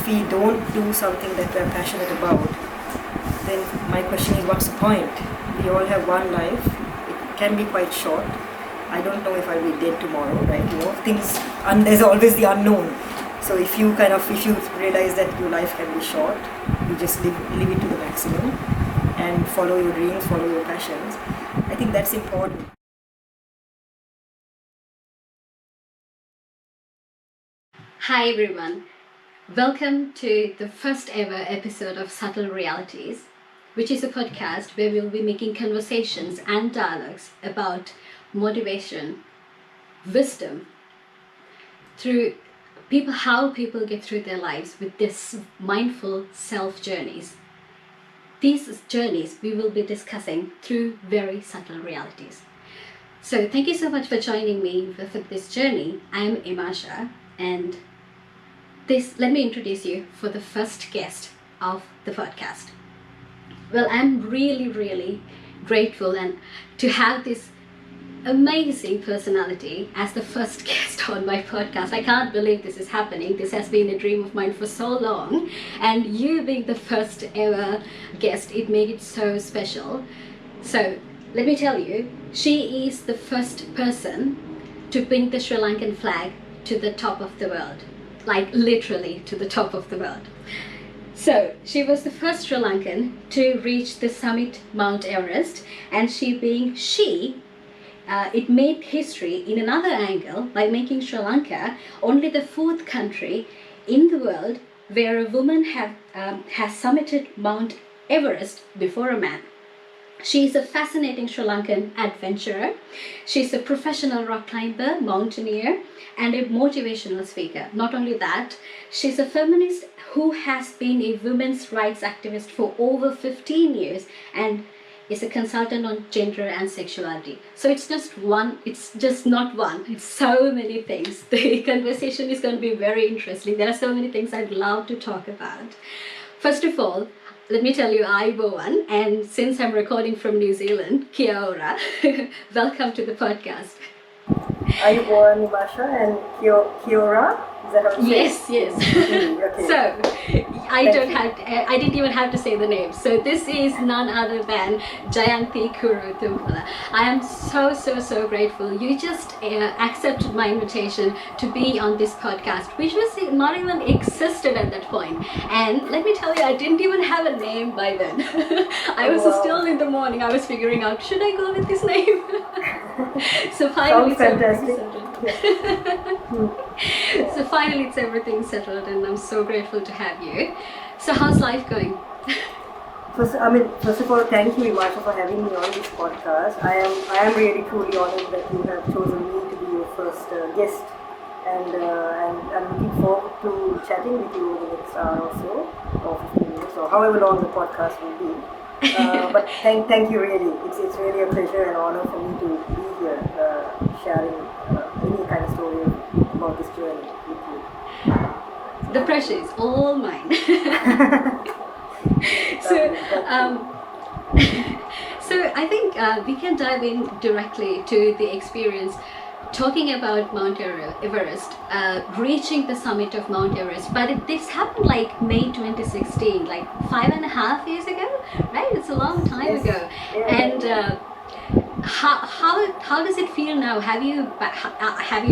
if we don't do something that we're passionate about, then my question is, what's the point? We all have one life. It can be quite short. I don't know if I'll be dead tomorrow, right? Things, and there's always the unknown. So if you realize that your life can be short, you just live it to the maximum and follow your dreams, follow your passions. I think that's important. Hi everyone, welcome to the first ever episode of Subtle Realities, which is a podcast where we'll be making conversations and dialogues about motivation, wisdom, through how people get through their lives with this mindful self journeys. These journeys we will be discussing through very subtle realities. So thank you so much for joining me for this journey. I am Emasha, and let me introduce you for the first guest of the podcast. Well, I'm really grateful and to have this amazing personality as the first guest on my podcast. I can't believe this is happening. This has been a dream of mine for so long, and you being the first ever guest, it made it so special. So let me tell you, she is the first person to bring the Sri Lankan flag to the top of the world, like literally to the top of the world. So she was the first Sri Lankan to reach the summit Mount Everest, and it made history in another angle by making Sri Lanka only the 4th country in the world where a woman has summited Mount Everest before a man. She is a fascinating Sri Lankan adventurer. She's a professional rock climber, mountaineer, and a motivational speaker. Not only that, she's a feminist who has been a women's rights activist for over 15 years and is a consultant on gender and sexuality. So it's just not one, it's so many things. The conversation is going to be very interesting. There are so many things I'd love to talk about. First of all, let me tell you Aibowan, and since I'm recording from New Zealand, kia ora. Welcome to the podcast. Aibowan, Emasha, and kia ora. Is that how you say it? Yes. Okay. So I didn't even have to say the name. So this is none other than Jayanthi Kuru-Utumpala. I am so grateful. You just accepted my invitation to be on this podcast, which was not even existed at that point. And let me tell you, I didn't even have a name by then. I was still in the morning. I was figuring out, should I go with this name? So finally, So finally it's everything settled, and I'm so grateful to have you. So how's life going? First of all, thank you, Emasha, for having me on this podcast. I am really truly honored that you have chosen me to be your first guest, and I'm looking forward to chatting with you over the next hour or so, or 15 minutes, or however long the podcast will be. But thank you really. It's really a pleasure and honor for me to be here sharing any kind of story about this journey with you. The pressure is all mine. So I think we can dive in directly to the experience, talking about Mount Everest, reaching the summit of Mount Everest. But this happened like May 2016, like 5.5 years ago, right? It's a long time ago. Yeah. And how does it feel now? Have you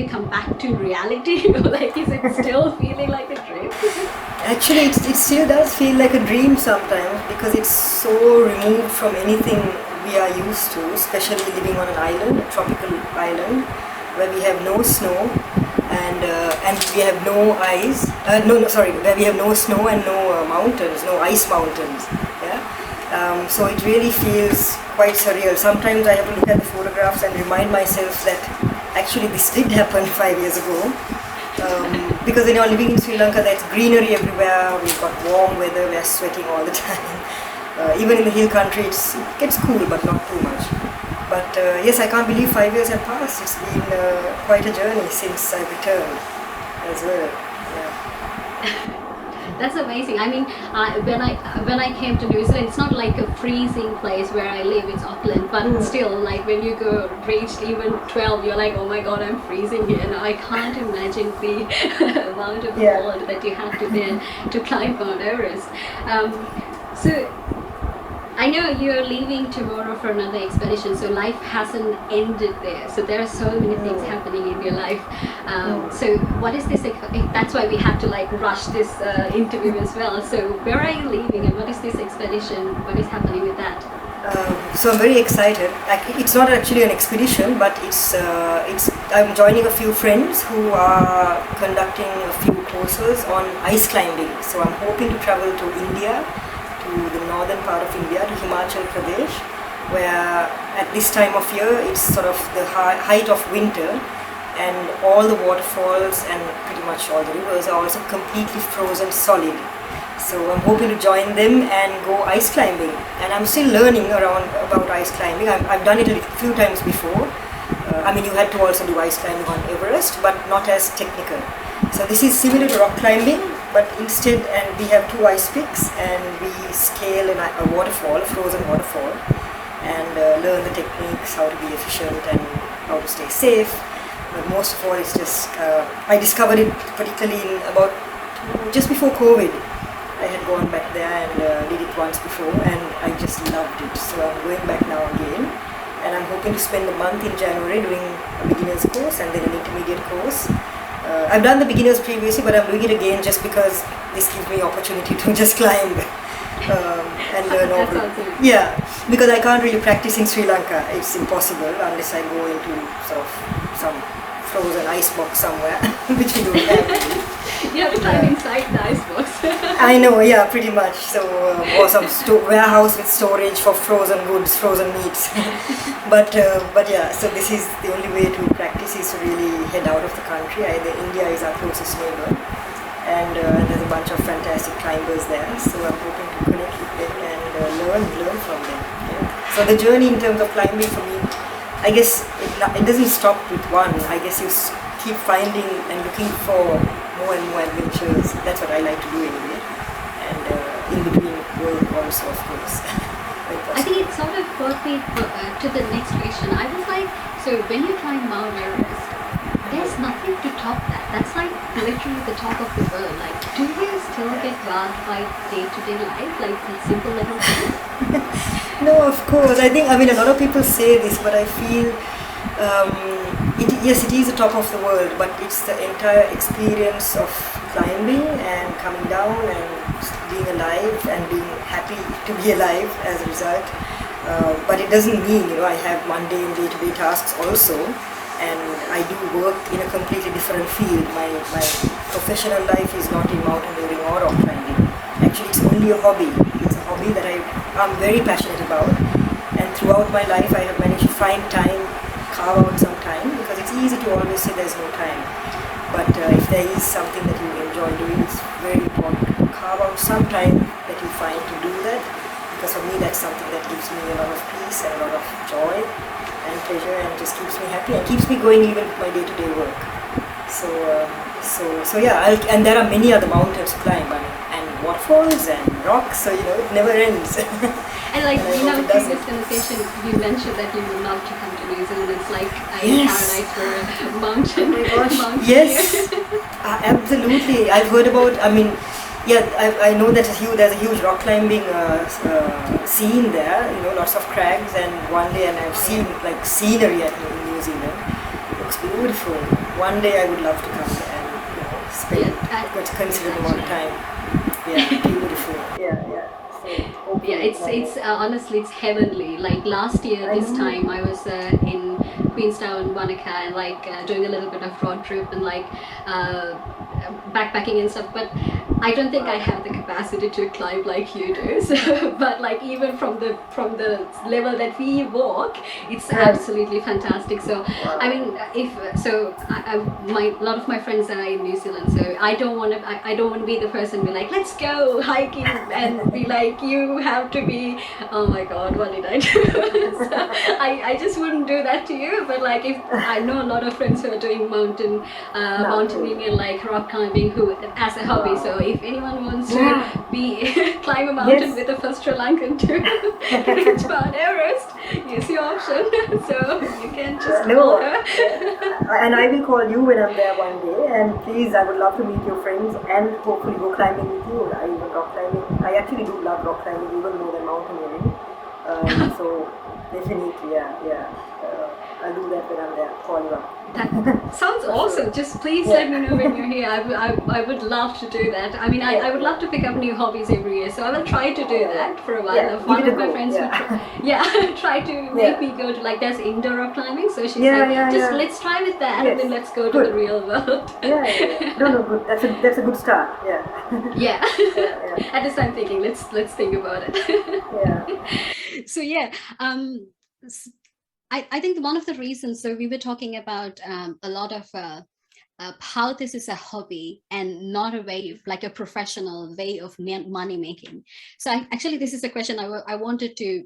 come back to reality? Like, is it still feeling like a dream? Actually, it still does feel like a dream sometimes, because it's so removed from anything we are used to, especially living on an island, a tropical island, where we have no snow and we have no ice. Where we have no snow and no mountains, no ice mountains. Yeah. So it really feels quite surreal. Sometimes I have to look at the photographs and remind myself that actually this did happen 5 years ago. Because living in Sri Lanka, there's greenery everywhere. We've got warm weather. We're sweating all the time. Even in the hill country, it gets cool, but not too much. But yes, I can't believe 5 years have passed. It's been quite a journey since I returned as well. Yeah. That's amazing. I mean, when I came to New Zealand, it's not like a freezing place where I live. It's Auckland, but still, like when you go reach even 12, you're like, oh my god, I'm freezing here. Now I can't imagine the amount of cold that you have to bear to climb Mount Everest. So I know you're leaving tomorrow for another expedition, so life hasn't ended there. So there are so many things happening in your life. So what is this? That's why we have to like rush this interview as well. So where are you leaving, and what is this expedition? What is happening with that? So I'm very excited. It's not actually an expedition, but I'm joining a few friends who are conducting a few courses on ice climbing. So I'm hoping to travel to India, to the northern part of India, to Himachal Pradesh, where at this time of year it's sort of the height of winter, and all the waterfalls and pretty much all the rivers are also completely frozen solid. So I'm hoping to join them and go ice climbing. And I'm still learning about ice climbing. I've done it a few times before. You had to also do ice climbing on Everest, but not as technical. So this is similar to rock climbing, but instead, and we have 2 ice peaks, and we scale a waterfall, a frozen waterfall, and learn the techniques, how to be efficient and how to stay safe. But most of all, it's just, I discovered it particularly in about just before COVID. I had gone back there and did it once before, and I just loved it. So I'm going back now again, and I'm hoping to spend a month in January doing a beginner's course and then an intermediate course. I've done the beginners previously, but I'm doing it again just because this gives me opportunity to just climb and learn over. Yeah, because I can't really practice in Sri Lanka. It's impossible unless I go into sort of some frozen ice box somewhere, which we don't have. You have to climb inside the ice box. I know, yeah, pretty much. So, or some warehouse with storage for frozen goods, frozen meats. but yeah, so this is the only way to practice is to really head out of the country. India is our closest neighbor, and there's a bunch of fantastic climbers there. So I'm hoping to connect with them and learn from them. Yeah. So the journey in terms of climbing for me, I guess it doesn't stop with one. I guess you keep finding and looking for more and more adventures. That's what I like to do anyway. And in between work also, of course. I think it sort of brought me to the next question. I was like, so when you climb Mount Everest, there's nothing to top that. That's like literally the top of the world. Like, do you still get wowed by day-to-day life, like the simple little things? No, of course. I mean, a lot of people say this, but I feel yes, it is the top of the world, but it's the entire experience of climbing and coming down and being alive and being happy to be alive as a result. But it doesn't mean, I have mundane day-to-day tasks also, and I do work in a completely different field. My professional life is not in mountaineering or rock climbing. Actually, it's only a hobby. It's a hobby that I'm very passionate about, and throughout my life I have managed to find time, carve out some time, because it's easy to always say there's no time. But if there is something that you enjoy doing, it's very important to carve out some time that you find to do that, because for me that's something that gives me a lot of peace and a lot of joy and pleasure, and just keeps me happy and keeps me going even with my day-to-day work. So yeah, and there are many other mountains to climb, and waterfalls and rocks, so it never ends. And like in our previous conversation, you mentioned that you would love to come to New Zealand. It's like paradise for a mountain. Oh my gosh, yes, absolutely. I've heard about. I know that there's a huge rock climbing scene there. Lots of crags, and I've seen like scenery in New Zealand. It looks beautiful. One day I would love to come there and spend a considerable amount of time. Yeah, beautiful. Yeah. It's honestly it's heavenly. Like last year this time I was in Queenstown, Wanaka, and doing a little bit of road trip and backpacking and stuff. But I don't think I have the capacity to climb like you do. So, but even from the level that we walk, it's absolutely fantastic. So I mean, a lot of my friends are in New Zealand, so I don't want to be the person who be like, let's go hiking and be like, you have to be, oh my god, what did I do? So I just wouldn't do that to you. But if I know a lot of friends who are doing mountaineering and rock climbing who as a hobby, so So if anyone wants Yeah. to be climb a mountain Yes. with the first Sri Lankan to reach Mount Everest, here's your option. So you can just call her. And I will call you when I'm there one day. And please, I would love to meet your friends and hopefully go climbing with you. I even rock climbing. I actually do love rock climbing even more than mountaineering. So definitely, I'll do that when I'm there. Call you up. That sounds For awesome. sure. Just please Yeah. let me know when you're here. I would love to do that. I mean, I would love to pick up new hobbies every year. So I will try to do that for a while. Yeah, If one give it of a my go. friends Yeah. would try to make me go to, like, there's indoor rock climbing. So she's Yeah, like, yeah, just yeah. let's try with that, Yes. and then let's go to Good. the real world. Yeah. No, good. That's a good start. Yeah. Yeah. Yeah. At this time thinking, let's think about it. Yeah. So yeah, I think one of the reasons, so we were talking about a lot of how this is a hobby and not a way, like a professional way of money making. So actually, this is a question I wanted to,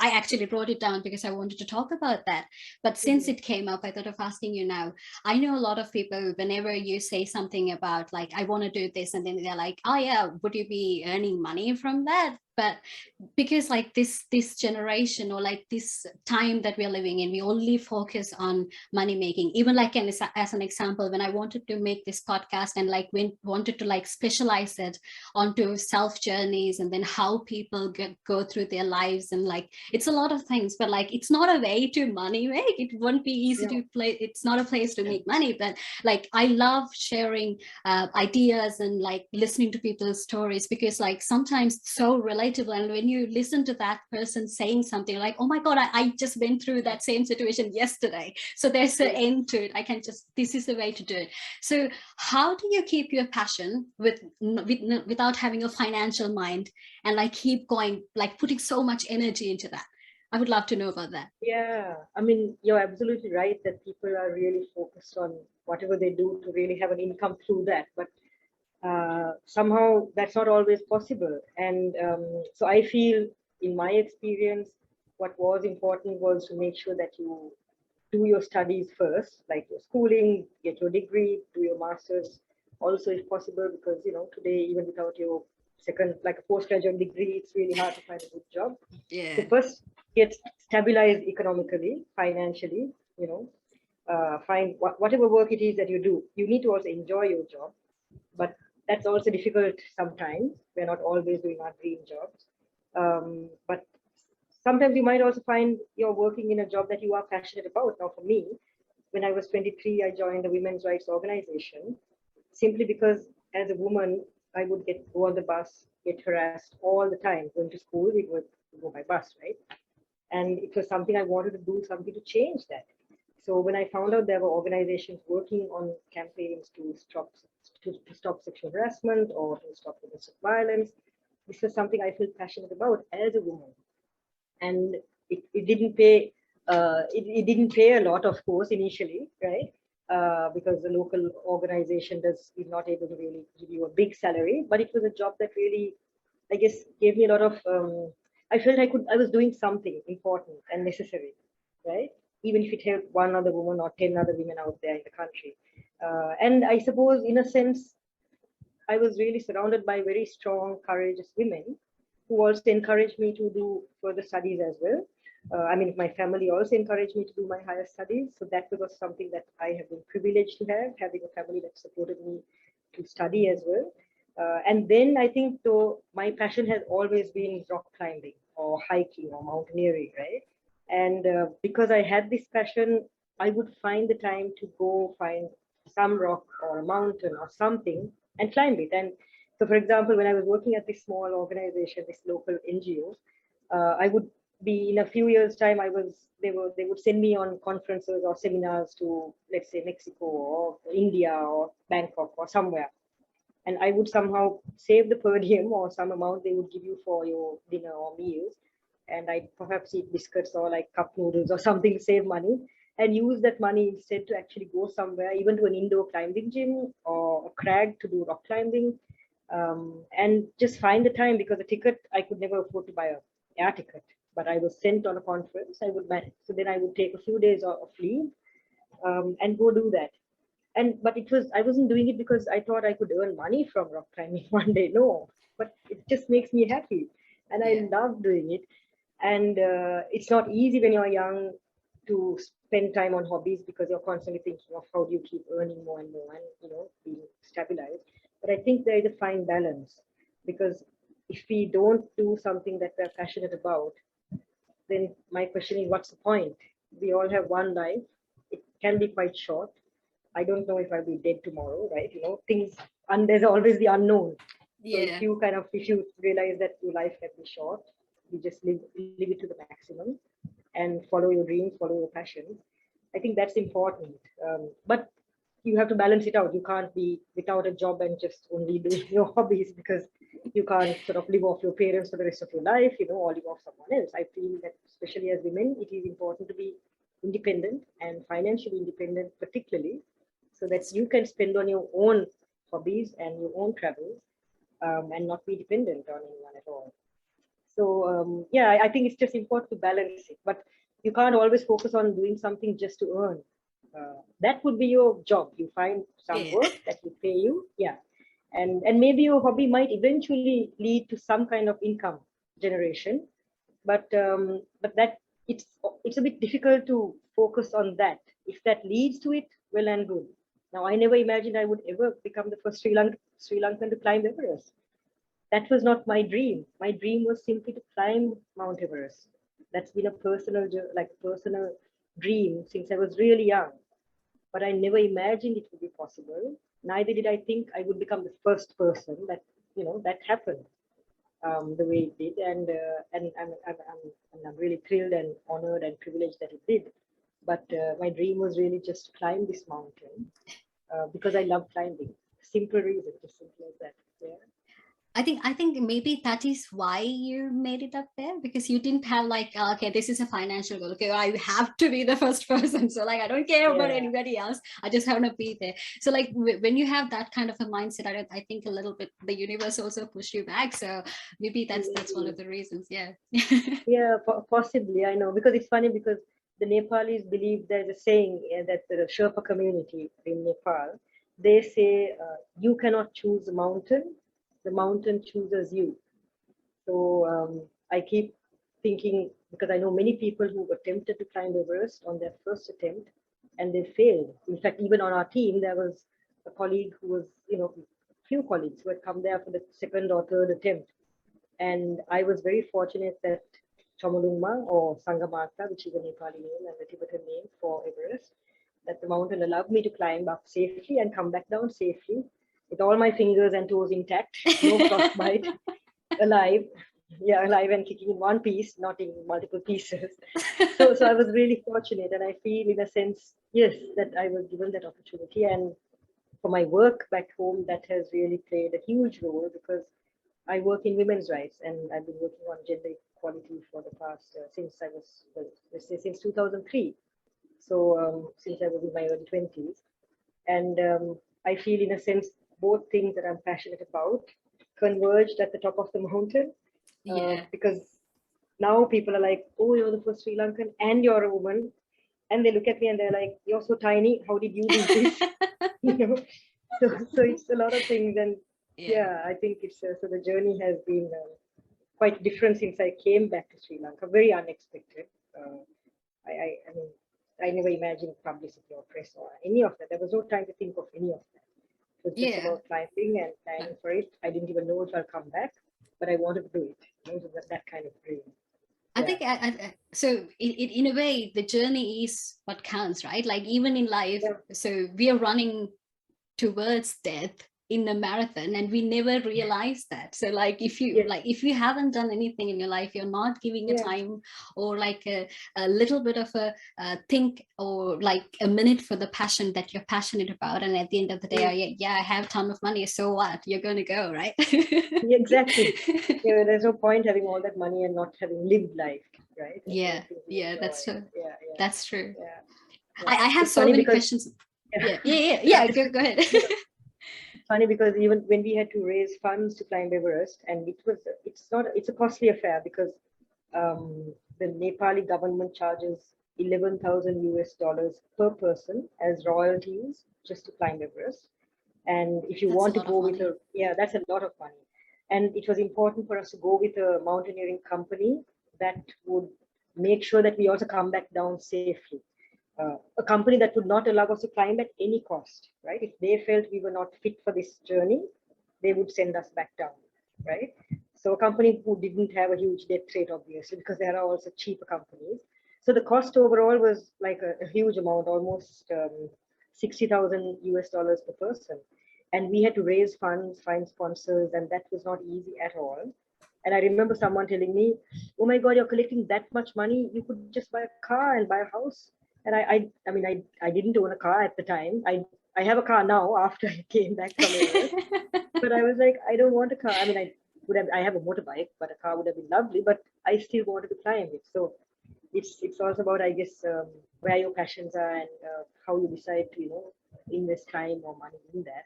I actually wrote it down because I wanted to talk about that. But since it came up, I thought of asking you now. I know a lot of people, whenever you say something about, like, I want to do this, and then they're like, oh yeah, would you be earning money from that? But because, like, this generation, or like this time that we're living in, we only focus on money making. Even like as an example, when I wanted to make this podcast and like wanted to like specialize it onto self journeys, and then how people go through their lives, and like it's a lot of things, but like it's not a way to money make. It won't be easy to play. It's not a place to make money, but like I love sharing ideas and like listening to people's stories, because like sometimes it's so relatable, and when you listen to that person saying something like, oh my god, I just went through that same situation yesterday, so there's an end to it. I can just, this is the way to do it. So how do you keep your passion without having a financial mind, and like keep going, like putting so much energy into that? I would love to know about that. Yeah, I mean, you're absolutely right that people are really focused on whatever they do to really have an income through that. But somehow that's not always possible. And so I feel, in my experience, what was important was to make sure that you do your studies first, like your schooling, get your degree, do your master's also if possible, because today, even without your second, like a postgraduate degree, it's really hard to find a good job. So Yeah. first get stabilized economically, financially, find whatever work it is that you do. You need to also enjoy your job, but that's also difficult sometimes. We're not always doing our dream jobs. But sometimes you might also find you're working in a job that you are passionate about. Now, for me, when I was 23, I joined a women's rights organization simply because as a woman, I would go on the bus, get harassed all the time. Going to school, we would go by bus, right? And it was something I wanted to do, something to change that. So when I found out there were organizations working on campaigns to stop sexual harassment or to stop domestic violence, this was something I felt passionate about as a woman. And it didn't pay it didn't pay a lot, of course, initially, right? Because the local organization is not able to really give you a big salary, but it was a job that really, I guess, gave me a lot of. I felt I was doing something important and necessary, right? Even if it helped one other woman or 10 other women out there in the country. And I suppose, in a sense, I was really surrounded by very strong, courageous women who also encouraged me to do further studies as well. I mean, my family also encouraged me to do my higher studies. So that was something that I have been privileged to have, having a family that supported me to study as well. And then I think, though, my passion has always been rock climbing or hiking or mountaineering, right? And because I had this passion, I would find the time to go find some rock or a mountain or something and climb it. And so, for example, when I was working at this small organization, this local NGO, I would be, in a few years' time, they would send me on conferences or seminars to, let's say, Mexico or India or Bangkok or somewhere. And I would somehow save the per diem or some amount they would give you for your dinner or meals. And I'd perhaps eat biscuits or like cup noodles or something to save money, and use that money instead to actually go somewhere, even to an indoor climbing gym or a crag to do rock climbing, and just find the time, because a ticket, I could never afford to buy a air ticket, but I was sent on a conference. I would manage. So then I would take a few days of leave, and go do that. But I wasn't doing it because I thought I could earn money from rock climbing one day. No, but it just makes me happy, and I Yeah. love doing it. And it's not easy when you're young to spend time on hobbies because you're constantly thinking of how do you keep earning more and more and being stabilized. But I think there is a fine balance, because if we don't do something that we're passionate about, then my question is, what's the point? We all have one life. It can be quite short. I don't know if I'll be dead tomorrow, right? Things, and there's always the unknown. So Yeah. if you realize that your life can be short, you just live it to the maximum and follow your dreams, follow your passions. I think that's important. But you have to balance it out. You can't be without a job and just only doing your hobbies, because you can't sort of live off your parents for the rest of your life, or live off someone else. I feel that especially as women, it is important to be independent and financially independent, particularly, so that That's you can spend on your own hobbies and your own travels, and not be dependent on anyone at all. So yeah, I think it's just important to balance it. But you can't always focus on doing something just to earn. That would be your job. You find some yeah. work that will pay you, yeah, and maybe your hobby might eventually lead to some kind of income generation. But that it's a bit difficult to focus on that. If that leads to it, well and good. Now, I never imagined I would ever become the first Sri Lankan to climb Everest. That was not my dream. My dream was simply to climb Mount Everest. That's been a personal dream since I was really young. But I never imagined it would be possible. Neither did I think I would become the first person that happened the way it did. And I'm really thrilled and honored and privileged that it did. But my dream was really just to climb this mountain, because I love climbing. Simple reason, just simple as that. Yeah. I think maybe that is why you made it up there, because you didn't have like, okay, this is a financial goal. Okay, I have to be the first person. So like, I don't care about Yeah. anybody else. I just want to be there. So like when you have that kind of a mindset, I think a little bit the universe also pushed you back. So maybe that's one of Maybe. the reasons. Yeah. Yeah, possibly. I know, because it's funny, because the Nepalis believe there's a saying, that the Sherpa community in Nepal, they say, you cannot choose the mountain chooses you. So I keep thinking, because I know many people who attempted to climb Everest on their first attempt and they failed. In fact, even on our team, there was a colleague who was, few colleagues who had come there for the second or third attempt. And I was very fortunate that Chomolungma, or Sangamartha, which is a Nepali name and the Tibetan name for Everest, that the mountain allowed me to climb up safely and come back down safely with all my fingers and toes intact, no frostbite, alive. Yeah, alive and kicking in one piece, not in multiple pieces. So I was really fortunate, and I feel, in a sense, yes, that I was given that opportunity. And for my work back home, that has really played a huge role, because I work in women's rights, and I've been working on gender equality for the past let's say, since 2003. So since I was in my early 20s, and I feel, in a sense, both things that I'm passionate about converged at the top of the mountain, Yeah. because now people are like, "Oh, you're the first Sri Lankan, and you're a woman," and they look at me and they're like, "You're so tiny. How did you do this?" you know. So it's a lot of things, and Yeah. yeah, I think it's so the journey has been quite different since I came back to Sri Lanka. Very unexpected. I mean, I never imagined publicity or press or any of that. There was no time to think of any of that. It was just Yeah. about climbing and planning for it. I didn't even know if I'll come back, but I wanted to do it. It was that kind of dream. I Yeah. think so. In a way, the journey is what counts, right? Like even in life, Yeah. so we are running towards death in a marathon and we never realize that. So like Yes. if you haven't done anything in your life, you're not giving a Yeah. time or like a little bit of a think or like a minute for the passion that you're passionate about, and at the end of the day, Mm. yeah, I have a ton of money, so what, you're going to go, right? Yeah, exactly. Yeah, there's no point having all that money and not having lived life, right? And doing Yeah, things you yeah, enjoy. that's true. Yeah, yeah, That's true. yeah, I yeah. have It's so funny many because questions. yeah, Yeah, go ahead. it's funny because even when we had to raise funds to climb Everest, and it's a costly affair, because the Nepali government charges $11,000 US per person as royalties just to climb Everest. And if you That's a want to lot of go with money. yeah, that's a lot of money. And it was important for us to go with a mountaineering company that would make sure that we also come back down safely. A company that would not allow us to climb at any cost, right? If they felt we were not fit for this journey, they would send us back down, right? So a company who didn't have a huge debt rate, obviously, because there are also cheaper companies. So the cost overall was like a huge amount, almost 60,000 US dollars per person. And we had to raise funds, find sponsors, and that was not easy at all. And I remember someone telling me, "Oh my God, you're collecting that much money. You could just buy a car and buy a house." And I mean, I didn't own a car at the time. I have a car now after I came back from Everest. But I was like, I don't want a car. I mean, I have a motorbike, but a car would have been lovely. But I still wanted to climb it. So it's also about, I guess, where your passions are and how you decide to invest time or money in that.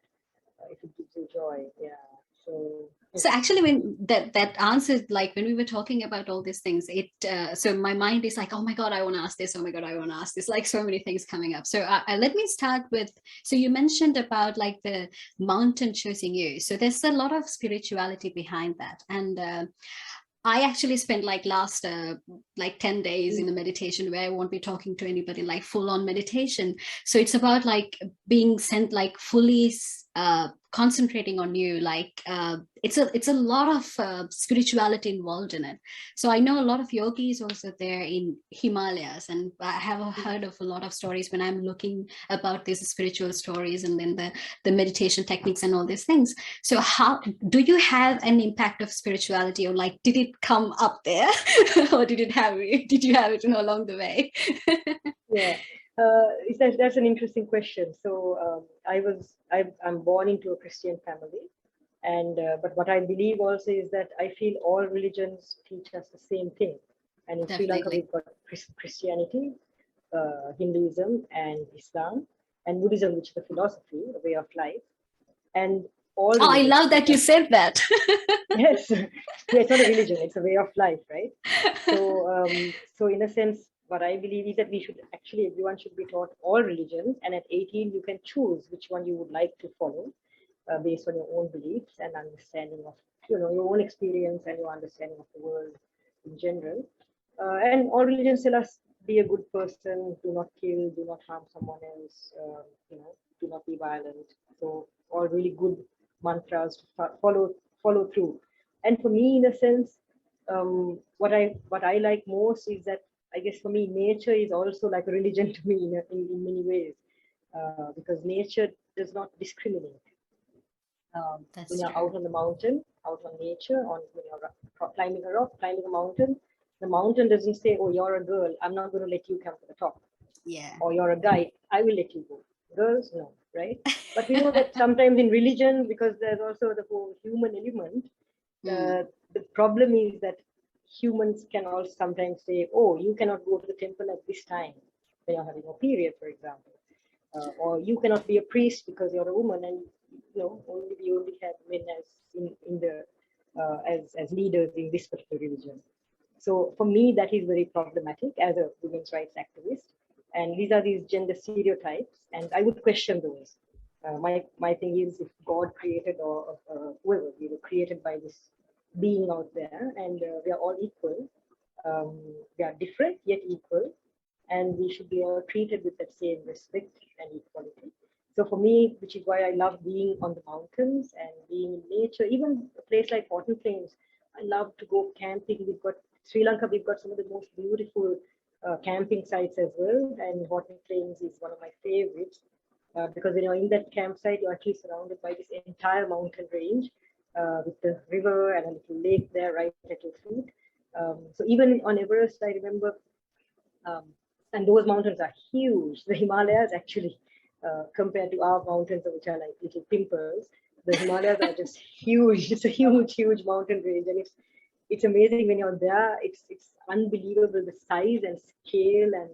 If it gives you joy, yeah. So So actually, when that answers, like when we were talking about all these things, it so my mind is like, oh my God, I want to ask this. Oh my God, I want to ask this. Like so many things coming up. So let me start with. So you mentioned about like the mountain choosing you. So there's a lot of spirituality behind that, and I actually spent like last like 10 days in a meditation where I won't be talking to anybody, like full on meditation. So it's about like being sent, like fully concentrating on you. Like it's a lot of spirituality involved in it. So I know a lot of yogis also there in Himalayas, and I have heard of a lot of stories when I'm looking about these spiritual stories, and then the meditation techniques and all these things. So how do you have an impact of spirituality, or like did it come up there or did you have it along the way? yeah, that's an interesting question. So I'm born into a Christian family, and but what I believe also is that I feel all religions teach us the same thing. And in Sri Lanka, Definitely. we've got Christianity, Hinduism, and Islam, and Buddhism, which is a philosophy, a way of life. And all Oh, I religions love that teach you us. said that. Yes, yeah, it's not a religion; it's a way of life, right? So in a sense, what I believe is that everyone should be taught all religions, and at 18, you can choose which one you would like to follow, based on your own beliefs and understanding of, your own experience and your understanding of the world in general. And all religions tell us be a good person, do not kill, do not harm someone else, do not be violent. So all really good mantras to follow through. And for me, in a sense, what I like most is that, I guess, for me, nature is also like a religion to me in many ways, because nature does not discriminate. When That's you're true. out on the mountain, out on nature, when you're climbing a rock, climbing a mountain, the mountain doesn't say, "Oh, you're a girl, I'm not going to let you come to the top," Yeah. or "You're a guy, I will let you go." Girls, no, right? But we know that sometimes in religion, because there's also the whole human element, Mm. the problem is that humans can also sometimes say, "Oh, you cannot go to the temple at this time when you're having a period, for example, or you cannot be a priest because you're a woman, and we only have men as in the as leaders in this particular religion." So for me, that is very problematic as a women's rights activist. And these are these gender stereotypes, and I would question those. My thing is, if God created, or whoever, we were created by this being out there, and we are all equal. We are different yet equal, and we should be all treated with that same respect and equality. So for me, which is why I love being on the mountains and being in nature, even a place like Cotton Plains, I love to go camping. We've got Sri Lanka, we've got some of the most beautiful camping sites as well, and Cotton Plains is one of my favorites, because when you're in that campsite, you're actually surrounded by this entire mountain range, with the river and a little lake there right at your feet. So even on Everest, I remember, um, and those mountains are huge. The Himalayas actually, compared to our mountains, which are like little pimples, the Himalayas are just huge. It's a huge, huge mountain range, and it's amazing when you're there. It's unbelievable, the size and scale, and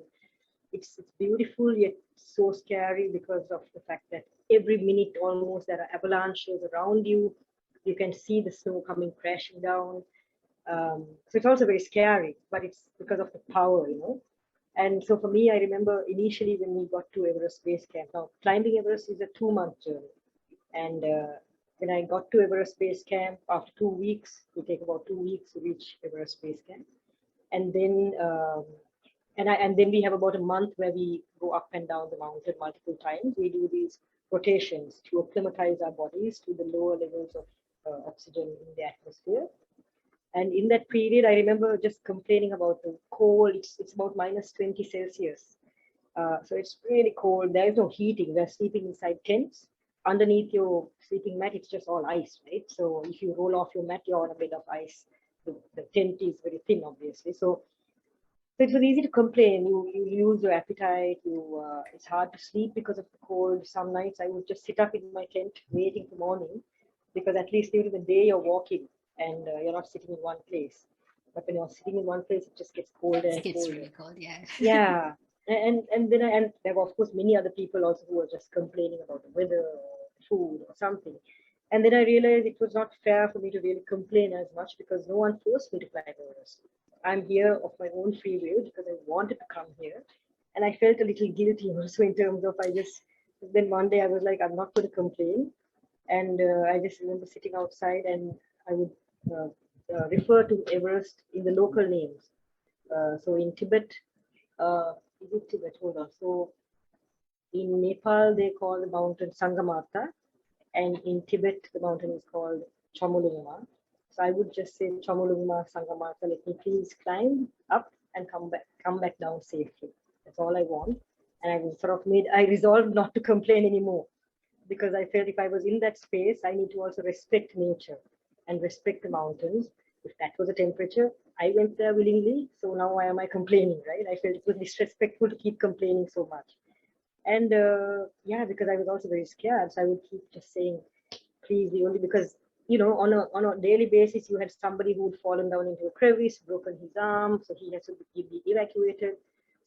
it's beautiful yet so scary because of the fact that every minute almost there are avalanches around you. You can see the snow coming crashing down. So it's also very scary, but it's because of the power. And so for me, I remember initially when we got to Everest Base Camp. Now, climbing Everest is a 2-month journey. And when I got to Everest Base Camp, after 2 weeks, we take about 2 weeks to reach Everest Base Camp. And then and then we have about a month where we go up and down the mountain multiple times. We do these rotations to acclimatize our bodies to the lower levels of oxygen in the atmosphere. And in that period, I remember just complaining about the cold. It's about minus 20 Celsius. So it's really cold. There is no heating. We're sleeping inside tents. Underneath your sleeping mat, it's just all ice, right? So if you roll off your mat, you're on a bed of ice. The tent is very thin, obviously. So it was easy to complain. You lose your appetite. It's hard to sleep because of the cold. Some nights I would just sit up in my tent waiting for morning, because at least during the day you're walking and you're not sitting in one place. But when you're sitting in one place, it just gets colder and It gets colder. really cold, yeah. Yeah, and there were of course many other people also who were just complaining about the weather or food or something. And then I realized it was not fair for me to really complain as much, because no one forced me to climb Everest. I'm here of my own free will because I wanted to come here. And I felt a little guilty also in terms of then one day I was like, I'm not going to complain. And I just remember sitting outside and I would uh, refer to Everest in the local names. So in Tibet, is it Tibet? Hold on. So in Nepal, they call the mountain Sangamarta, and in Tibet, the mountain is called Chomolungma. So I would just say Chomolungma, Sangamarta, let me please climb up and come back down safely. That's all I want. And I resolved not to complain anymore, because I felt if I was in that space, I need to also respect nature and respect the mountains. If that was a temperature, I went there willingly. So now why am I complaining, right? I felt it was disrespectful to keep complaining so much. And yeah, because I was also very scared. So I would keep just saying, please, only because, on a daily basis, you had somebody who had fallen down into a crevice, broken his arm, so he has to be evacuated.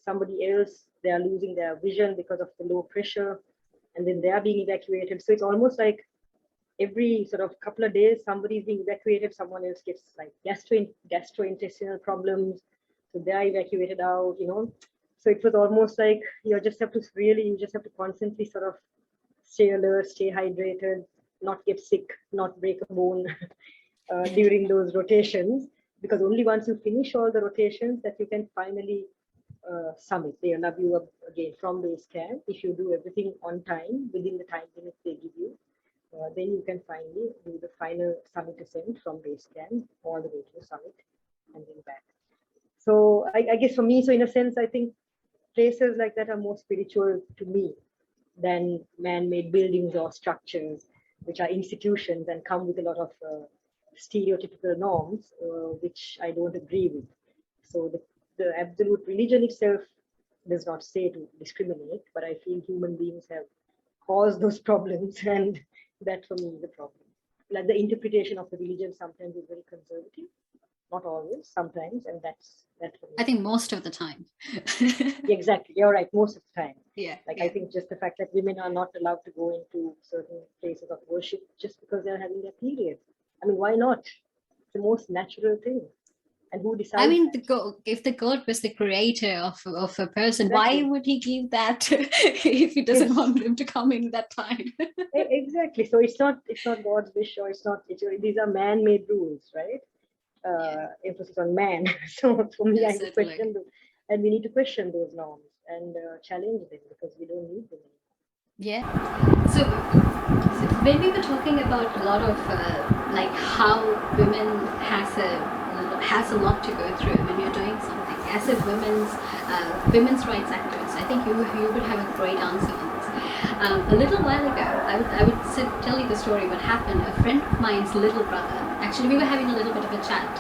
Somebody else, they are losing their vision because of the low pressure, and then they are being evacuated. So it's almost like every sort of couple of days, somebody is being evacuated, someone else gets like gastrointestinal problems, so they are evacuated out. So it was almost like you just have to constantly sort of stay alert, stay hydrated, not get sick, not break a bone during those rotations, because only once you finish all the rotations that you can finally summit. They love you up again from base camp. If you do everything on time, within the time limit they give you, then you can finally do the final summit ascent from base camp all the way to the summit and then back. So I guess for me, so in a sense, I think places like that are more spiritual to me than man-made buildings or structures, which are institutions and come with a lot of stereotypical norms, which I don't agree with. So the absolute religion itself does not say to discriminate, but I feel human beings have caused those problems, and that for me is the problem. Like the interpretation of the religion sometimes is very conservative, not always, sometimes, and that's for me. I think most of the time. Exactly, you're right, most of the time. Yeah. I think just the fact that women are not allowed to go into certain places of worship just because they're having their period. I mean, why not? It's the most natural thing. And who decides? I mean, if the God was the creator of a person, exactly. Why would he give that if he doesn't want him to come in that time? Exactly. So it's not God's wish, or these are man-made rules, right? Emphasis on man. So for me, I question them, and we need to question those norms and challenge them, because we don't need them anymore. Yeah. So when we were talking about a lot of like how women has a lot to go through when you're doing something as a women's rights activist, I think you would have a great answer on this. A little while ago, I would tell you the story. What happened? A friend of mine's little brother. Actually, we were having a little bit of a chat,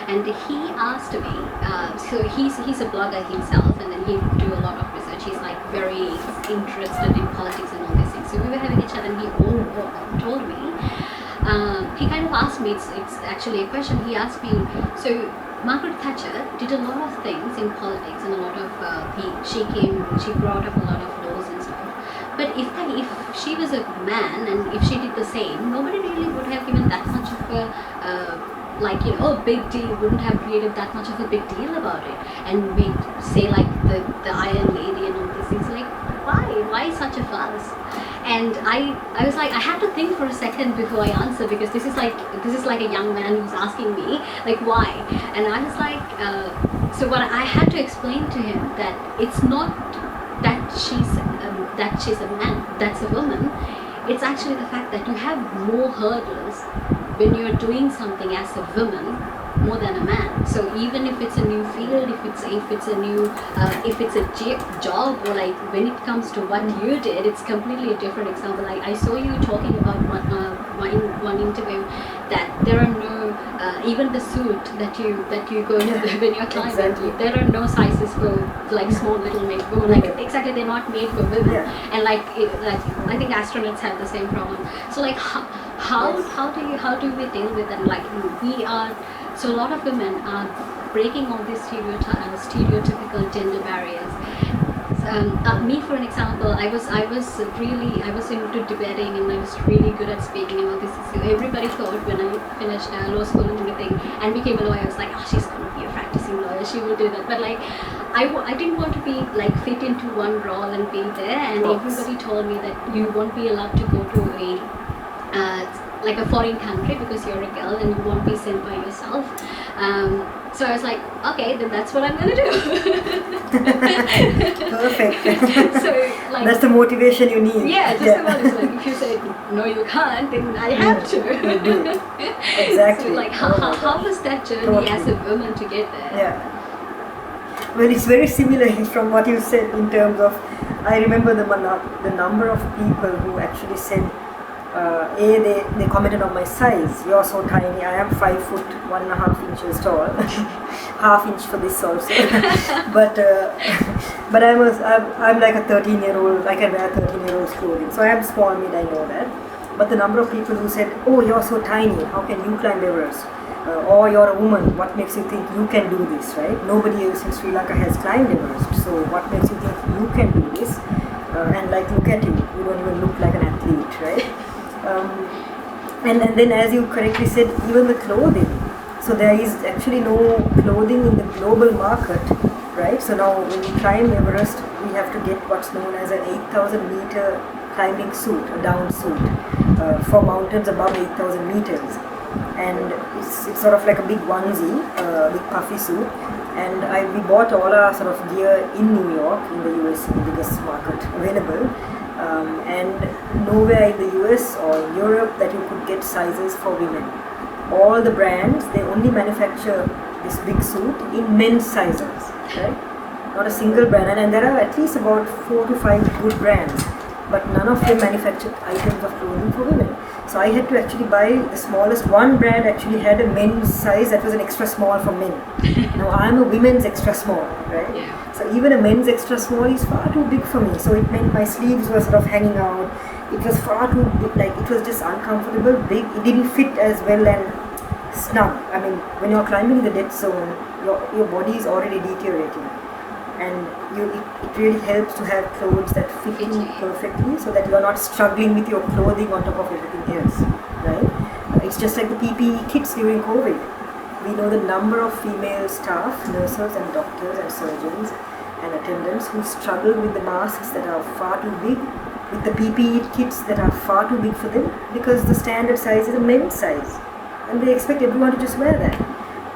and he asked me. So he's a blogger himself, and then he do a lot of research. He's like very interested in politics and all these things. So we were having a chat, and he told me. He kind of asked me. It's actually a question. He asked me. So Margaret Thatcher did a lot of things in politics, and a lot of she brought up a lot of laws and stuff. But if she was a man and if she did the same, nobody really would have given that much of a like, big deal, wouldn't have created that much of a big deal about it, and we say like the Iron Lady and all these things. Like, why such a fuss? And I was like, I had to think for a second before I answer, because this is like a young man who's asking me like why, and I was like, so what I had to explain to him that it's not that she's a man, that's a woman. It's actually the fact that you have more hurdles when you're doing something as a woman more than a man. So even if it's a new field, if it's a new job, or like when it comes to what you did, it's completely a different example. Like I saw you talking about one interview that there are no even the suit that you go to when you're climbing. Exactly. There are no sizes for like small little made women. Like exactly, they're not made for women. Yeah. And like I think astronauts have the same problem. So like how do we deal with them? Like we are. So a lot of women are breaking all these stereotypical gender barriers. Me, for an example, I was into debating, and I was really good at speaking and all this. So everybody thought when I finished law school and everything and became a lawyer, I was like, oh, she's going to be a practicing lawyer. She will do that. But like, I didn't want to be like fit into one role and be there. And everybody told me that you won't be allowed to go to like a foreign country because you're a girl and you won't be sent by yourself. So I was like, okay, then that's what I'm gonna do. Perfect. So like that's the motivation you need. Yeah, just about it's like if you say no, you can't, then I have to. You do. Exactly. So like how was that journey as a woman to get there? Yeah. Well, it's very similar from what you said in terms of. I remember the number of people who actually said. They commented on my size. You're so tiny. I am 5 foot 1.5 inches tall, half inch for this also. but I'm like a 13-year-old. I can wear 13-year-old's clothing, so I am small mid. I know that. But the number of people who said, "Oh, you're so tiny. How can you climb Everest?" Or you're a woman. What makes you think you can do this? Right? Nobody else in Sri Lanka has climbed Everest. So what makes you think you can do this? And like, look at you. You don't even look like an athlete, right? And then, as you correctly said, even the clothing. So there is actually no clothing in the global market, right? So now when we climb Everest, we have to get what's known as an 8,000-meter climbing suit, a down suit, for mountains above 8,000 meters. And it's sort of like a big onesie, big puffy suit. And we bought all our sort of gear in New York, in the US, the biggest market available. And nowhere in the US or Europe that you could get sizes for women. All the brands, they only manufacture this big suit in men's sizes, right? Not a single brand, and there are at least about 4 to 5 good brands, but none of them manufactured items of clothing for women. So I had to actually buy the smallest. One brand actually had a men's size that was an extra small for men. Now I'm a women's extra small, right? Yeah. So even a men's extra small is far too big for me. So it meant my sleeves were sort of hanging out. It was far too big, like it was just uncomfortable, big. It didn't fit as well and snug. I mean, when you're climbing the dead zone, your body is already deteriorating. And it really helps to have clothes that fit you perfectly, so that you are not struggling with your clothing on top of everything else, right? It's just like the PPE kits during COVID. We know the number of female staff, nurses and doctors and surgeons and attendants who struggle with the masks that are far too big, with the PPE kits that are far too big for them, because the standard size is a men's size. And they expect everyone to just wear that.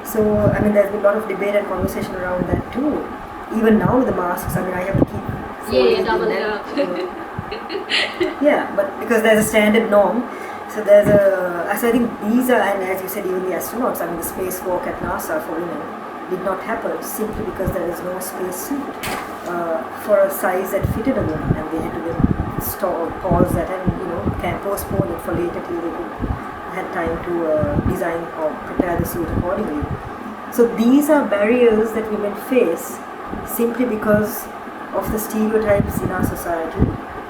So, I mean, there's been a lot of debate and conversation around that too. Even now with the masks, I mean, I have to keep double it up. Yeah, but because there's a standard norm, so so I think these are, and as you said, even the astronauts, I mean, the spacewalk at NASA for women did not happen simply because there is no space suit for a size that fitted a woman, and they had to then pause that and can postpone it for later till they had time to design or prepare the suit accordingly. So these are barriers that women face simply because of the stereotypes in our society,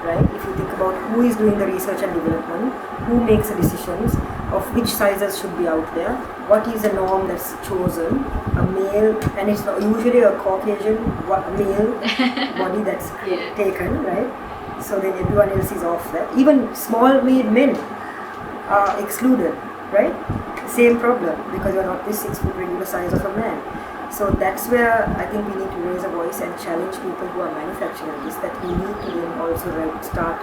right? If you think about who is doing the research and development, who makes the decisions of which sizes should be out there, what is a norm that's chosen, a male, and it's not usually a Caucasian male body that's taken, right? So then everyone else is off that. Even small-made men are excluded, right? Same problem, because you're not this 6 foot regular size of a man. So that's where I think we need to raise a voice and challenge people who are manufacturing this, that we need to then also start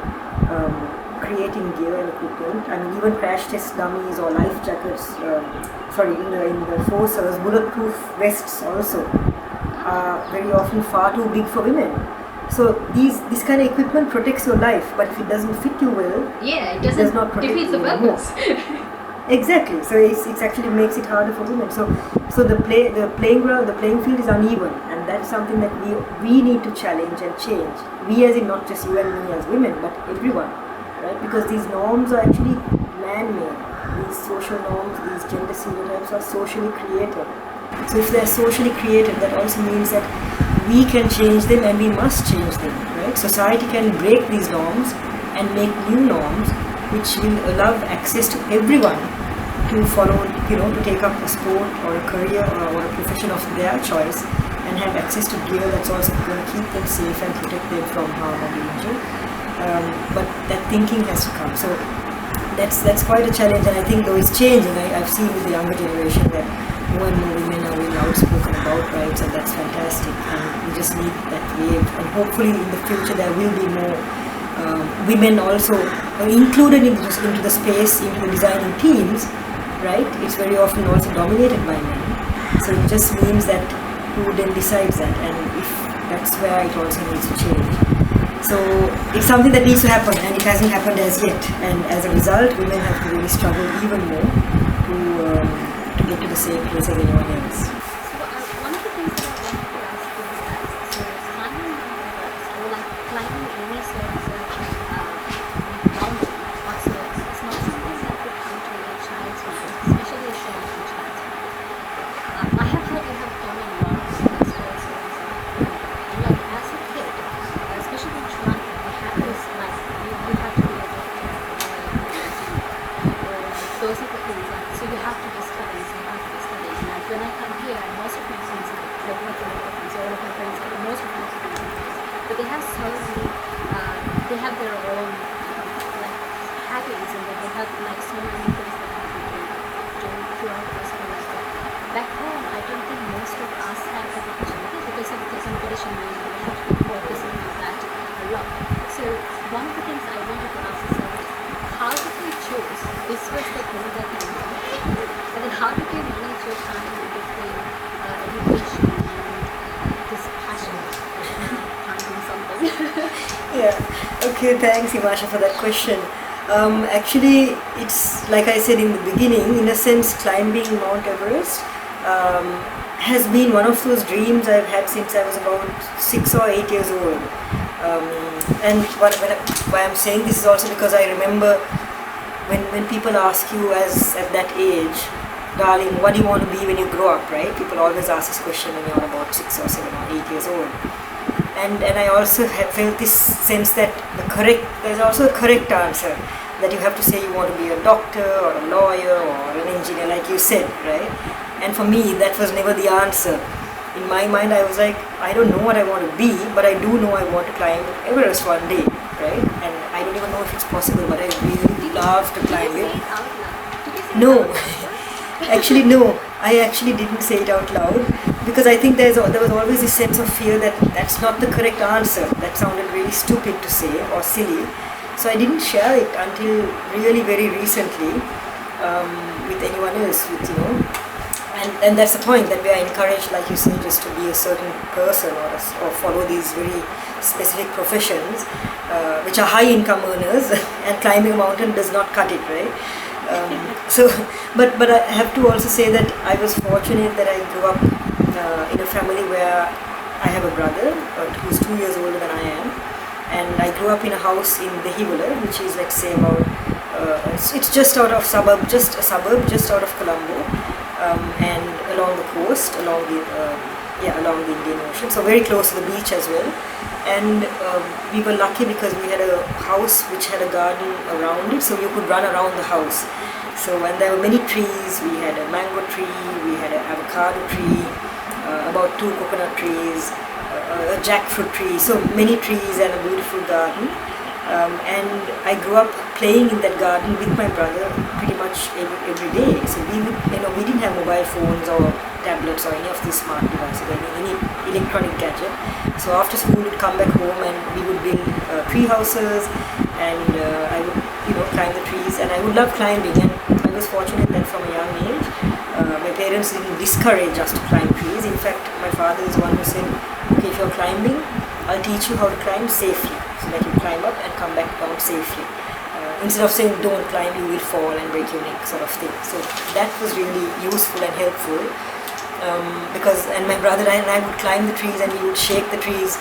creating gear and equipment. I mean, even crash test dummies or life jackets, in the forces, bulletproof vests also are very often far too big for women. So this kind of equipment protects your life, but if it doesn't fit you well, Yeah, it does not protect defeats the you anymore. purpose. Exactly. So it actually makes it harder for women. So the playing field is uneven, and that's something that we need to challenge and change. We, as in not just you and me as women, but everyone, right? Because these norms are actually man-made. These social norms, these gender stereotypes are socially created. So if they're socially created, that also means that we can change them, and we must change them, right? Society can break these norms and make new norms which will allow access to everyone to follow, to take up a sport or a career or a profession of their choice, and have access to gear that's also going to keep them safe and protect them from harm or danger. But that thinking has to come. So that's quite a challenge, and I think though it's changing, I've seen with the younger generation that more and more women are really outspoken about rights, and that's fantastic. And we just need that wave, and hopefully in the future there will be more women also included into the space, into the designing teams, right? It's very often also dominated by men. So it just means that who then decides that, and if that's where it also needs to change. So it's something that needs to happen, and it hasn't happened as yet. And as a result, women have to really struggle even more to get to the same place as anyone else. One of the things that I wanted to ask you is that, so climbing Mount Everest, or like climbing any sort of mountain whatsoever, it's not something that would come to a child's mind, especially a Sri Lankan child's mind. I have heard you have gone on a lot of sports, and like as a kid, especially in Sri Lanka, we have this like you have to be a doctor or those are the things like, so you have to be studying, so you have to be studying. And when I come here, and most of my friends, like not all of my friends, all of my friends, most of my friends are girls, but they have so many, they have their own like habits, and they have like so many things that they have to do throughout their school life. Back home, I don't think most of us have that opportunity because of the competition, and we have to be focusing on that a lot. So one of the things I wanted to ask is that, how did you choose? This was the goal that you wanted, and then how did you manage your time between education and this passion of finding something? Yeah. Okay. Thanks, Emasha, for that question. Actually, it's like I said in the beginning. In a sense, climbing Mount Everest has been one of those dreams I've had since I was about 6 or 8 years old. And why I'm saying this is also because I remember when people ask you at that age, darling, what do you want to be when you grow up, right? People always ask this question when you're about 6 or 7 or 8 years old. And I also have felt this sense that there's also a correct answer, that you have to say you want to be a doctor or a lawyer or an engineer, like you said, right? And for me, that was never the answer. In my mind, I was like, I don't know what I want to be, but I do know I want to climb Everest one day, right? And I don't even know if it's possible, but I really love to climb it. No, actually no. I actually didn't say it out loud, because I think there was always this sense of fear that that's not the correct answer. That sounded really stupid to say or silly. So I didn't share it until really very recently with anyone else, and that's the point, that we are encouraged, like you say, just to be a certain person or follow these very specific professions, which are high income earners, and climbing a mountain does not cut it, right? But I have to also say that I was fortunate that I grew up in a family where I have a brother who's 2 years older than I am, and I grew up in a house in Dehivala, which is, let's say, about it's just out of just out of Colombo, and along the coast, along the Indian Ocean, so very close to the beach as well. And we were lucky because we had a house which had a garden around it, so you could run around the house. So, and there were many trees. We had a mango tree, we had an avocado tree, about 2 coconut trees, a jackfruit tree, so many trees and a beautiful garden. And I grew up playing in that garden with my brother pretty much every day. So we didn't have mobile phones or tablets or any of these smart devices, any electronic gadget. So after school, we'd come back home and we would build tree houses, and I would climb the trees, and I would love climbing. And I was fortunate that from a young age, my parents didn't discourage us to climb trees. In fact, my father is the one who said, okay, if you're climbing, I'll teach you how to climb safely, so that you climb up and come back down safely. Instead of saying don't climb, you will fall and break your neck, sort of thing. So that was really useful and helpful, and my brother and I would climb the trees and we would shake the trees,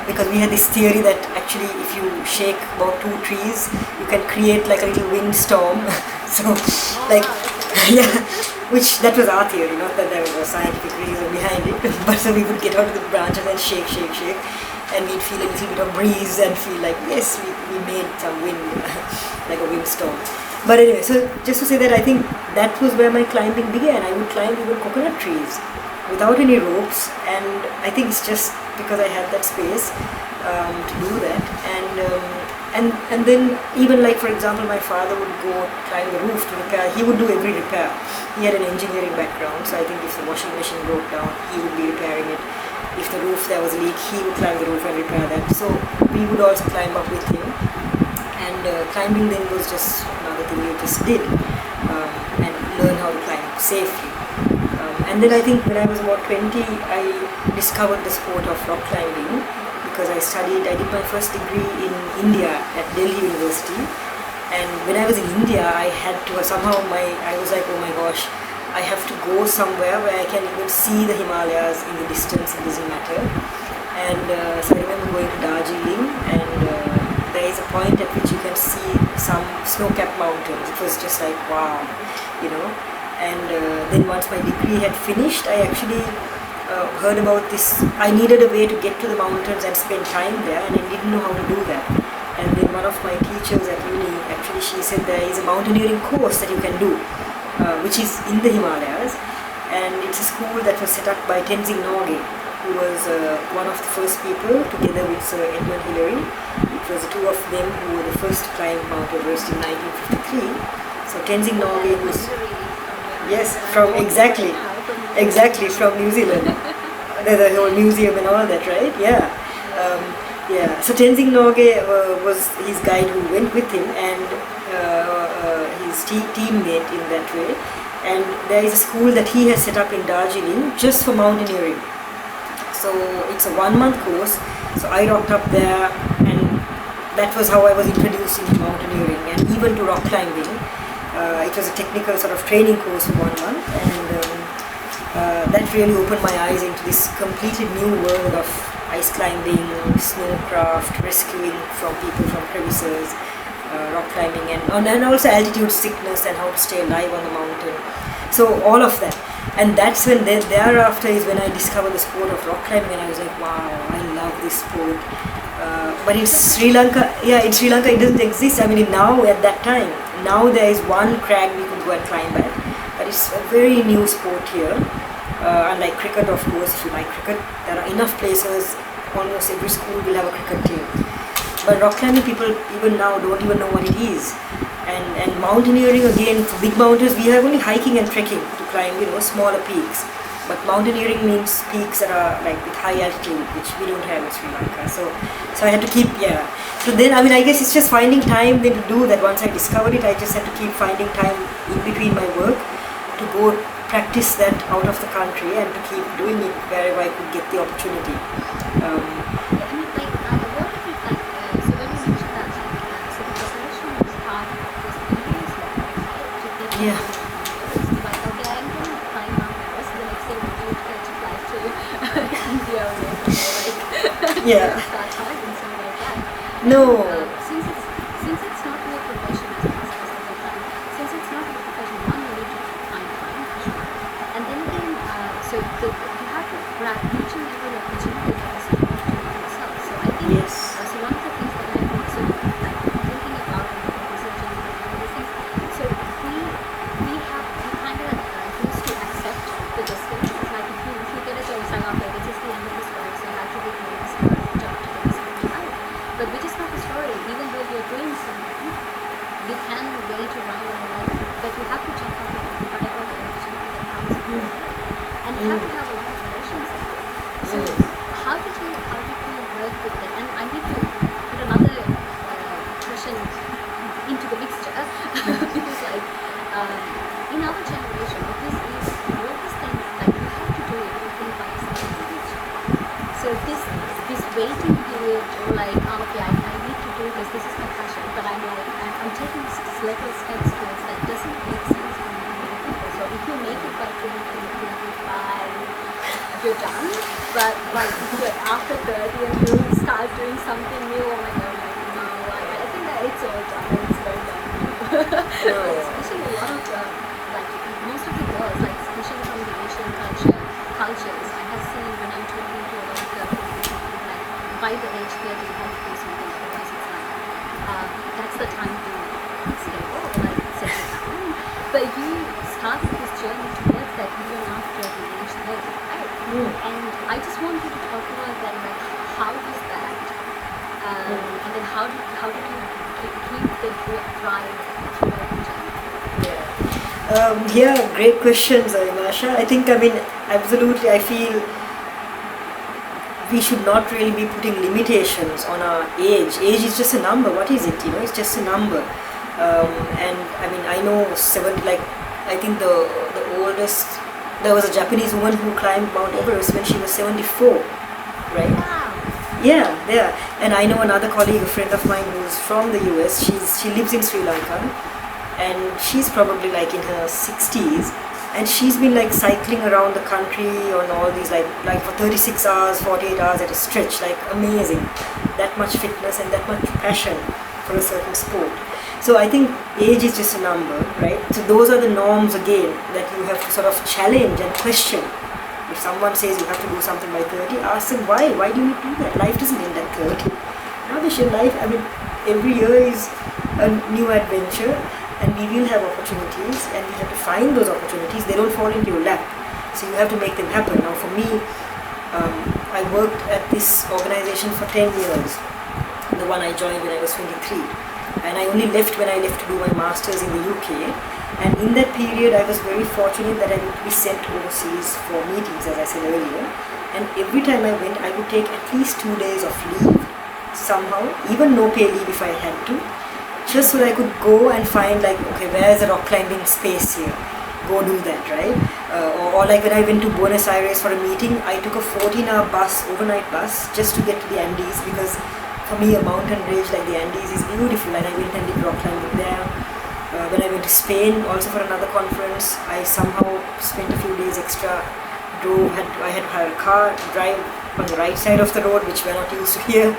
because we had this theory that actually if you shake about 2 trees, you can create like a little windstorm. So like yeah, that was our theory, not that there was a scientific reason behind it. But so we would get out of the branches and shake, and we'd feel a little bit of breeze and feel like, yes, we made some wind, like a windstorm. But anyway, so just to say that I think that was where my climbing began. I would climb even coconut trees without any ropes, and I think it's just because I had that space to do that. And then even like, for example, my father would go climb the roof to repair. He would do every repair. He had an engineering background, so I think if the washing machine broke down, he would be repairing it. If the roof, there was a leak, he would climb the roof and repair that. So we would also climb up with him. And climbing then was just another thing we just did, and learn how to climb safely. And then I think when I was about 20, I discovered the sport of rock climbing, because I did my first degree in India at Delhi University. And when I was in India, I had to I was like, oh my gosh, I have to go somewhere where I can even see the Himalayas in the distance, it doesn't matter. And so I remember going to Darjeeling, and there is a point at which you can see some snow-capped mountains. It was just like, wow, And then once my degree had finished, I actually heard about this. I needed a way to get to the mountains and spend time there, and I didn't know how to do that. And then one of my teachers at uni, actually, she said there is a mountaineering course that you can do, which is in the Himalayas, and it's a school that was set up by Tenzing Norgay, who was one of the first people, together with Sir Edmund Hillary. It was the two of them who were the first to climb Mount Everest in 1953. So Tenzing Norgay was, yes, from exactly from New Zealand. There's a whole museum and all that, right? Yeah. So Tenzing Norgay was his guide who went with him, and his teammate in that way. And there is a school that he has set up in Darjeeling just for mountaineering. So it's a 1-month course. So I rocked up there, and that was how I was introduced into mountaineering and even to rock climbing. It was a technical sort of training course for 1 month, and that really opened my eyes into this completely new world of ice climbing, snowcraft, rescuing from people from crevices, rock climbing, and also altitude sickness and how to stay alive on the mountain. So all of that. And that's when thereafter is when I discovered the sport of rock climbing, and I was like, wow, I love this sport. But in Sri Lanka, it doesn't exist. I mean, now at that time, now there is one crag we could go and climb at, but it's a very new sport here. Unlike cricket, of course, if you like cricket, there are enough places. Almost every school will have a cricket team. But rock climbing, people even now don't even know what it is. And mountaineering, again, for big mountains, we have only hiking and trekking to climb, smaller peaks. But mountaineering means peaks that are like with high altitude, which we don't have in Sri Lanka. So I had to keep, So then, I guess it's just finding time then to do that. Once I discovered it, I just had to keep finding time in between my work to go practice that out of the country and to keep doing it wherever I could get the opportunity. Yeah. Yeah. No. Since it's not your profession, since it's not your profession, one, you need to find time, and then again, you have to grab each and every opportunity that is important to yourself. So I think, yes. So one of the things that I'm also thinking about and researching and all these things. So we kind of used to accept the distance. It's like if you get a job, it's like, okay, this is the end of the story, so I have to be doing this job to get this money out. But which is not the story. Even and have to have a lot of emotions. So how did you work with that? And I need to put another question into the mixture because like in our generation, this is all this thing like you have to do everything by yourself. So this waiting period, or like okay, I need to do this. This is my passion, but I'm taking this level of steps towards that doesn't make sense for many people. So if you make it by 2025, you're done. But like if you're after 30 and you start doing something new, oh my god, like no, I think that it's all done. It's very done. Especially a lot of like most of the girls, like especially from the Asian cultures, I have seen when I'm talking to a lot of girls, like by the age 30 you have to do something, otherwise it's like that's the time to stable, like settle down. But you started this journey towards that even after the age 30, right? And I just want you to talk about that, like how was that, and then how did you keep the drive throughout the journey? Yeah, great questions, Emasha. I think, absolutely, I feel we should not really be putting limitations on our age. Age is just a number. What is it? It's just a number. And I know I think the oldest, there was a Japanese woman who climbed Mount Everest when she was 74, right? Wow. Yeah. And I know another colleague, a friend of mine who's from the US. She lives in Sri Lankan, and she's probably like in her 60s, and she's been like cycling around the country on all these like for 36 hours, 48 hours at a stretch, like amazing. That much fitness and that much passion for a certain sport. So I think age is just a number, right? So those are the norms again that you have to sort of challenge and question. If someone says you have to do something by 30, ask them why. Why do you need to do that? Life doesn't end at 30. Rubbish in life. Every year is a new adventure, and we will have opportunities, and we have to find those opportunities. They don't fall into your lap, so you have to make them happen. Now for me, I worked at this organization for 10 years, the one I joined when I was 23, and I only left when I left to do my masters in the UK. And in that period I was very fortunate that I would be sent overseas for meetings, as I said earlier, and every time I went I would take at least 2 days of leave somehow, even no pay leave if I had to, just so that I could go and find like, okay, where's the rock climbing space here? Go do that, right? Or like when I went to Buenos Aires for a meeting, I took a 14-hour bus, overnight bus, just to get to the Andes, because for me a mountain range like the Andes is beautiful, and I went and did rock climbing there. When I went to Spain also for another conference, I somehow spent a few days extra, I had to hire a car, drive on the right side of the road, which we're not used to here.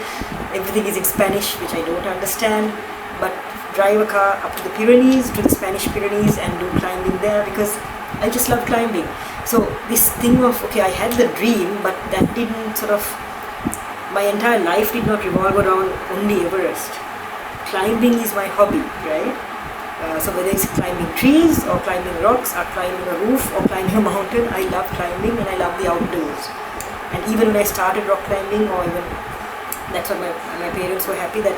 Everything is in Spanish, which I don't understand, but drive a car up to the Pyrenees, to the Spanish Pyrenees, and do climbing there, because I just love climbing. So this thing of, okay, I had the dream, but that didn't my entire life did not revolve around only Everest. Climbing is my hobby, right? So whether it's climbing trees or climbing rocks or climbing a roof or climbing a mountain, I love climbing and I love the outdoors. And even when I started rock climbing, or even that's what my parents were happy that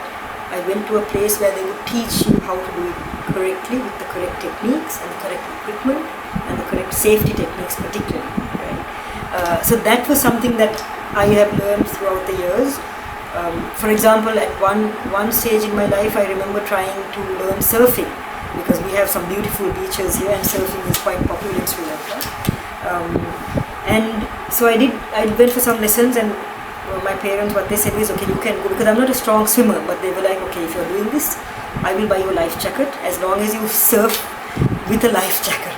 I went to a place where they would teach you how to do it correctly, with the correct techniques and the correct equipment and the correct safety techniques particularly, right? So that was something that I have learned throughout the years. For example, at one stage in my life, I remember trying to learn surfing, because we have some beautiful beaches here and surfing is quite popular in Sri Lanka. And so I went for some lessons, and my parents, what they said is, okay, you can go, because I'm not a strong swimmer, but they were like, okay, if you're doing this, I will buy you a life jacket as long as you surf with a life jacket.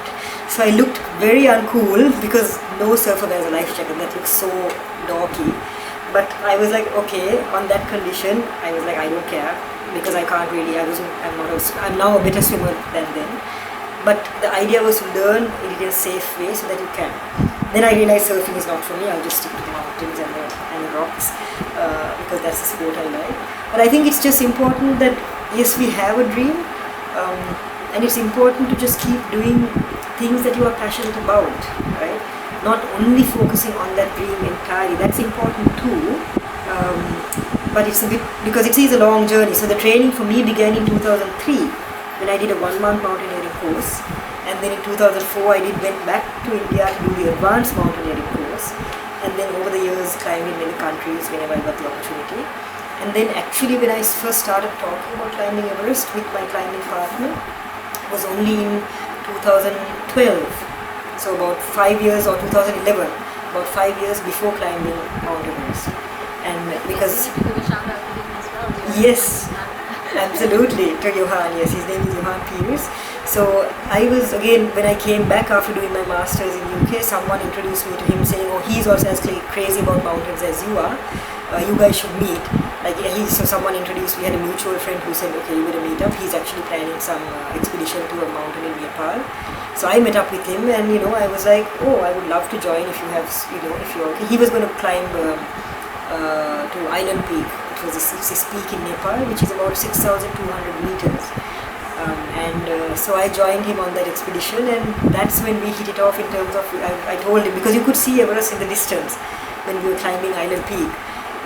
So I looked very uncool, because no surfer wears a life jacket. That looks so dorky. But I was like, okay, on that condition, I was like, I don't care, because I can't really, I'm now a better swimmer than then. But the idea was to learn it in a safe way so that you can. Then I realized surfing is not for me. I'll just stick to the mountains and the rocks, because that's the sport I like. But I think it's just important that, yes, we have a dream, and it's important to just keep doing things that you are passionate about, right? Not only focusing on that dream entirely. That's important too, but it's a bit, because it is a long journey. So the training for me began in 2003 when I did a 1-month mountaineering course, and And then in 2004 I went back to India to do the advanced mountaineering course, and then over the years climbed in many countries whenever I got the opportunity. And then actually when I first started talking about climbing Everest with my climbing partner was only in 2012, so about 5 years, or 2011, about 5 years before climbing Mount Everest. And because You need to give a shout out to him as well. yes, absolutely, to Johan, yes, his name is Johan Piers. So I was, again, when I came back after doing my masters in UK, someone introduced me to him saying, oh, he's also as crazy about mountains as you are, you guys should meet. Like, so someone introduced, we had a mutual friend who said, okay, you better meet up, he's actually planning some expedition to a mountain in Nepal. So I met up with him, and I was like, oh, I would love to join if you have, if you're okay. He was going to climb to Island Peak. It was this peak in Nepal, which is about 6,200 meters. So I joined him on that expedition, and that's when we hit it off in terms of, I told him, because you could see Everest in the distance when we were climbing Island Peak,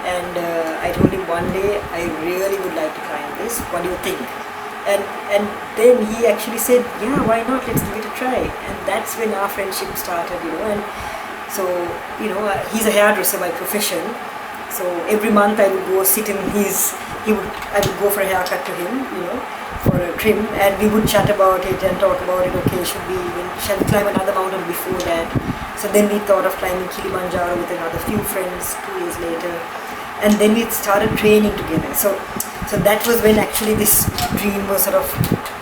and I told him one day, I really would like to climb this, what do you think? And then he actually said, yeah, why not, let's give it a try. And that's when our friendship started, and so, he's a hairdresser by profession. So every month I would go sit in I would go for a haircut to him, for a trim, and we would chat about it and talk about it. Okay, shall we climb another mountain before that? So then we thought of climbing Kilimanjaro with another few friends 2 years later, and then we started training together. So that was when actually this dream was sort of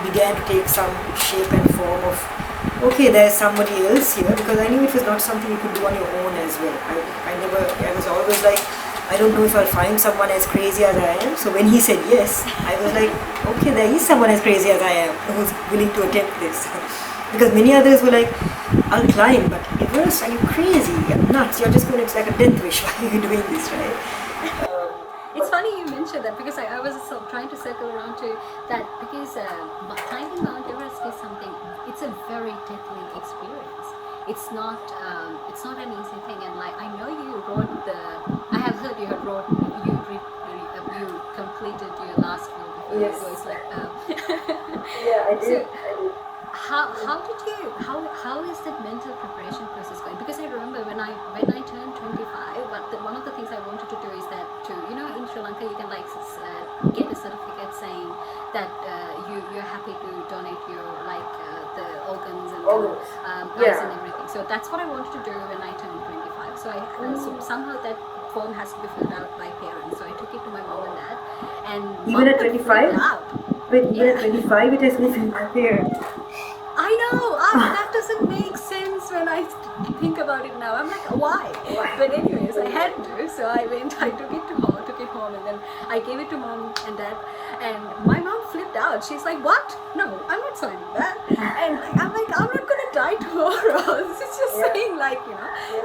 began to take some shape and form of, okay, there's somebody else here, because I knew it was not something you could do on your own as well. I was always like, I don't know if I'll find someone as crazy as I am. So when he said yes, I was like, okay, there is someone as crazy as I am who's willing to attempt this. Because many others were like, I'll climb, but Everest, are you crazy? You're nuts. You're just going to, it's like a death wish. Why are you doing this, right? It's funny you mentioned that, because I was trying to circle around to that, because climbing Mount Everest is something, it's a very deadly experience. It's not an easy thing, and like, I know you wrote I have heard you completed your last film before. Yes. So it's like, Yeah, I did. How is that mental preparation process going? Because I remember when I turned 25, but one of the things I wanted to do is that in Sri Lanka you can get a certificate saying that you're happy to donate your the organs and eyes and everything. So that's what I wanted to do when I turned 25. So so somehow that form has to be filled out by parents. So I took it to my mom and dad, and Even at 25? But even at 25 it has been filled by parents. I know, that doesn't make sense when I think about it now. I'm like, why? But anyways, I had to, so I took it home, and then I gave it to mom and dad, and my mom flipped out. She's like, what? No, I'm not signing that. And I'm like, I'm not gonna die tomorrow. This is just saying,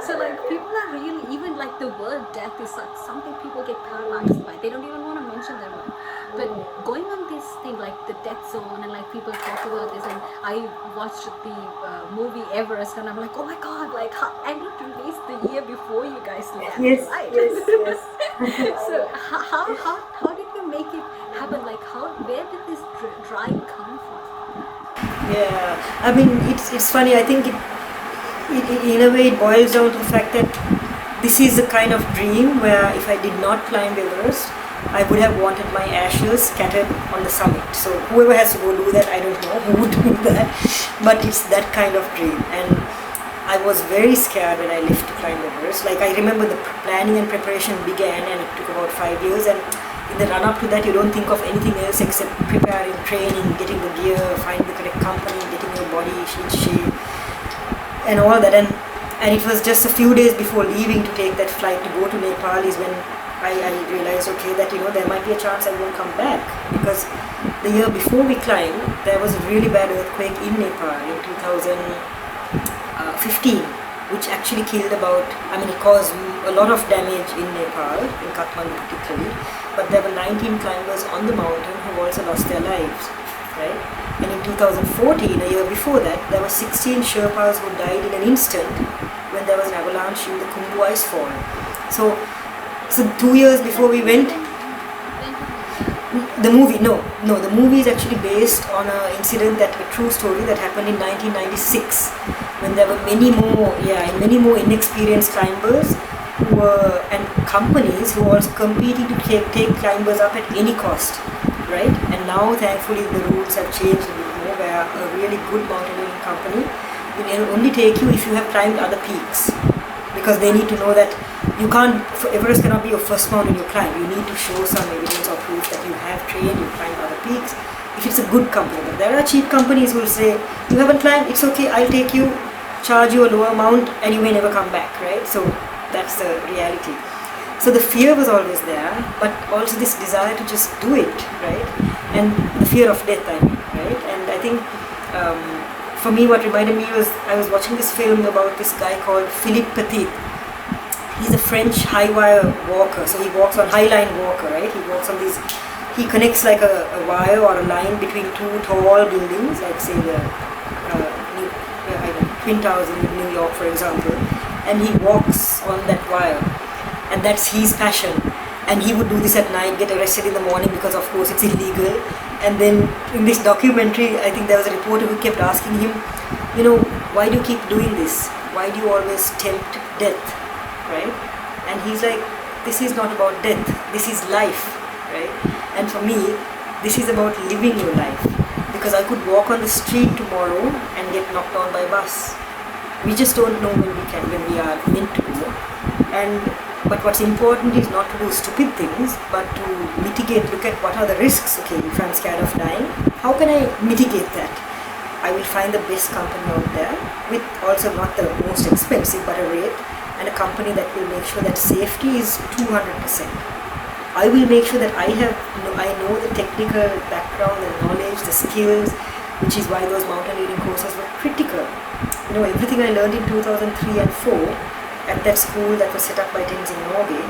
so people are really, even the word death is something people get paralyzed by. They don't even want to mention that word. But going on this thing like the death zone, and people talk about this, and I watched the movie Everest, and I'm like, oh my god, and it released the year before you guys left. Yes, right? yes. So how did you make it happen? Where did this drive come from? Yeah, I mean, it's funny. I think it in a way it boils down to the fact that this is a kind of dream where if I did not climb Everest, I would have wanted my ashes scattered on the summit. So whoever has to go do that, I don't know who would do that, but it's that kind of dream. And I was very scared when I left to climb Everest. I remember the planning and preparation began, and it took about 5 years, and in the run up to that you don't think of anything else except preparing, training, getting the gear, finding the correct company, getting your body in shape and all that. And it was just a few days before leaving to take that flight to go to Nepal is when I realized, okay, that there might be a chance I won't come back, because the year before we climbed, there was a really bad earthquake in Nepal in 2015, which actually killed it caused a lot of damage in Nepal, in Kathmandu particularly, but there were 19 climbers on the mountain who also lost their lives, right? And in 2014, a year before that, there were 16 Sherpas who died in an instant when there was an avalanche in the Khumbu ice fall. So 2 years before we went, The movie, no, the movie is actually based on a true story that happened in 1996, when there were many more inexperienced climbers and companies who were competing to take climbers up at any cost, right? And now, thankfully, the rules have changed a bit more, where a really good mountaineering company will only take you if you have climbed other peaks, because they need to know that you can't, Everest cannot be your first mountain you climb. You need to show some evidence or proof that you have trained, you climbed other peaks. If it's a good company, but there are cheap companies who will say, you haven't climbed, it's okay, I'll take you, charge you a lower amount, and you may never come back, right? So that's the reality. So the fear was always there, but also this desire to just do it, right? And the fear of death, I mean, right? And I think for me, what reminded me was, I was watching this film about this guy called Philippe Petit. He's a French high wire walker, so he walks on high line walker, right? He walks on these, he connects like a wire or a line between two tall buildings, like say the Twin Towers in New York, for example, and he walks on that wire, and that's his passion. And he would do this at night, get arrested in the morning because of course it's illegal. And then in this documentary, I think there was a reporter who kept asking him, why do you keep doing this? Why do you always tempt death? Right? And he's like, this is not about death, this is life, right? And for me, this is about living your life, because I could walk on the street tomorrow and get knocked down by a bus. We just don't know when we are meant to do. But what's important is not to do stupid things, but to mitigate, look at what are the risks. Okay, if I'm scared of dying, how can I mitigate that? I will find the best company out there, with also not the most expensive, but a rate, and a company that will make sure that safety is 200%. I will make sure that I know the technical background, the knowledge, the skills, which is why those mountaineering courses were critical. Everything I learned in 2003 and 4 at that school that was set up by Tenzing Norgay,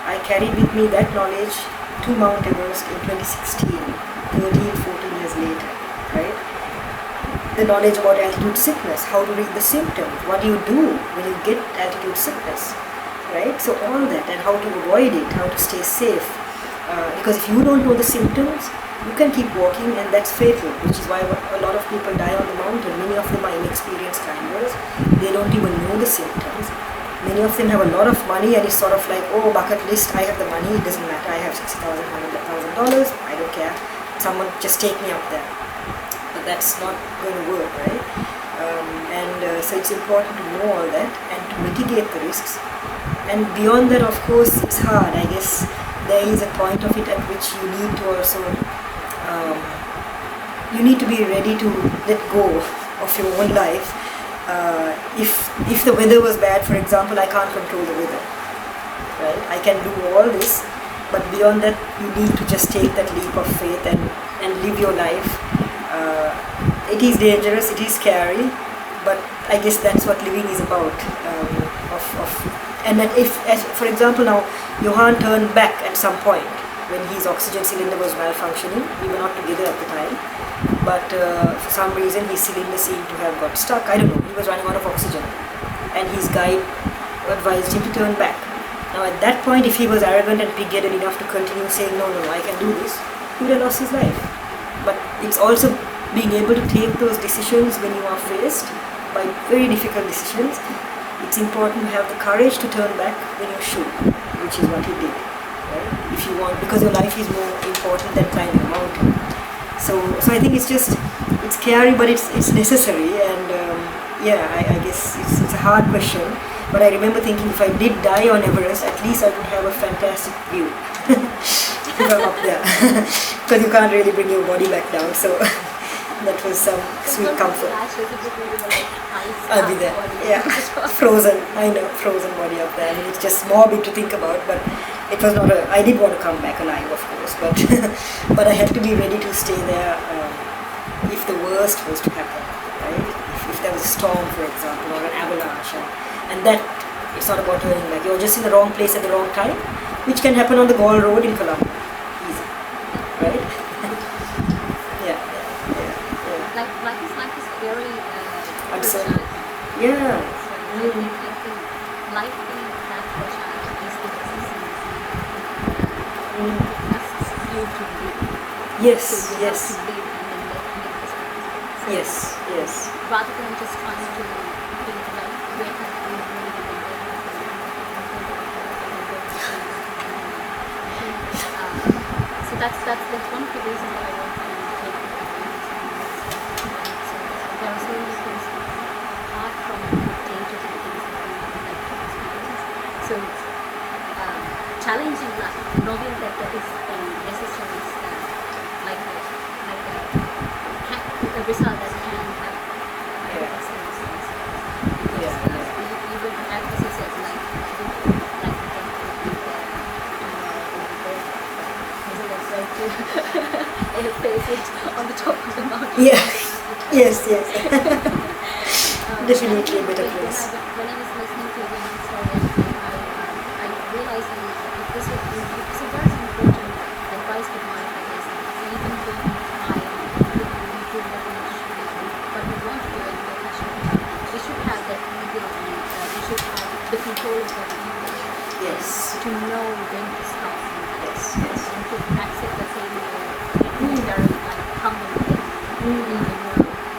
I carried with me that knowledge to Mount Everest in 2016, 13, 14 years later, right? The knowledge about altitude sickness, how to read the symptoms, what do you do when you get altitude sickness, right? So all that, and how to avoid it, how to stay safe. Because if you don't know the symptoms, you can keep walking, and that's fatal, which is why a lot of people die on the mountain. Many of them are inexperienced climbers. They don't even know the symptoms. Many of them have a lot of money, and it's sort of like, oh, bucket list, I have the money, it doesn't matter, I have $60,000, $100,000, I don't care, someone just take me up there. But that's not going to work, right? So it's important to know all that and to mitigate the risks. And beyond that, of course, it's hard. I guess there is a point of it at which you need to also, you need to be ready to let go of your own life. If the weather was bad, for example, I can't control the weather, right? I can do all this, but beyond that, you need to just take that leap of faith and live your life. It is dangerous, it is scary, but I guess that's what living is about. And that for example, now Johan turned back at some point when his oxygen cylinder was malfunctioning. We were not together at the time, but for some reason his cylinder seemed to have got stuck. I don't know, he was running out of oxygen, and his guide advised him to turn back. Now at that point, if he was arrogant and pig-headed enough to continue saying, no, I can do this, he would have lost his life. But it's also being able to take those decisions when you are faced by very difficult decisions. It's important to have the courage to turn back when you should, which is what he did, right? If you want, because your life is more important than climbing a mountain. So I think it's scary, but it's necessary. And I guess it's a hard question. But I remember thinking, if I did die on Everest, at least I would have a fantastic view if I'm up there, because you can't really bring your body back down. So that was some sweet comfort. I'll be there. Yeah, frozen. I know, frozen body up there. I mean, it's just morbid to think about, but it was not I did want to come back alive, of course, but but I had to be ready to stay there if the worst was to happen, right? If there was a storm, for example, or an avalanche, and that it's not about turning back. You're just in the wrong place at the wrong time, which can happen on the Gall Road in Colombo. Easy, right? Life is very uncertain. fragile. Yeah. So I think life being that fragile is the disease. It asks you to be Yes, So you yes. have to live and then live this life. So Yes, yes. rather than just trying to think like wake up in the morning and then so that's one of the reasons that I want to take the so there are so many things apart from the day-to-day things that we like to experience. So challenging that, knowing that there is a necessary like a result that can have even as you said, like the face it on the top of the mountain. Yeah. Yes, yes. Definitely a better place. When I was listening to your story, I realized that this is a very important advice with my friends. Even though I do not much, but we want to do it professionally, we should have that ego and we should have the control of our ego. Yes. To know when to stop. Yes, yes. And to accept the failure in a very like humble way.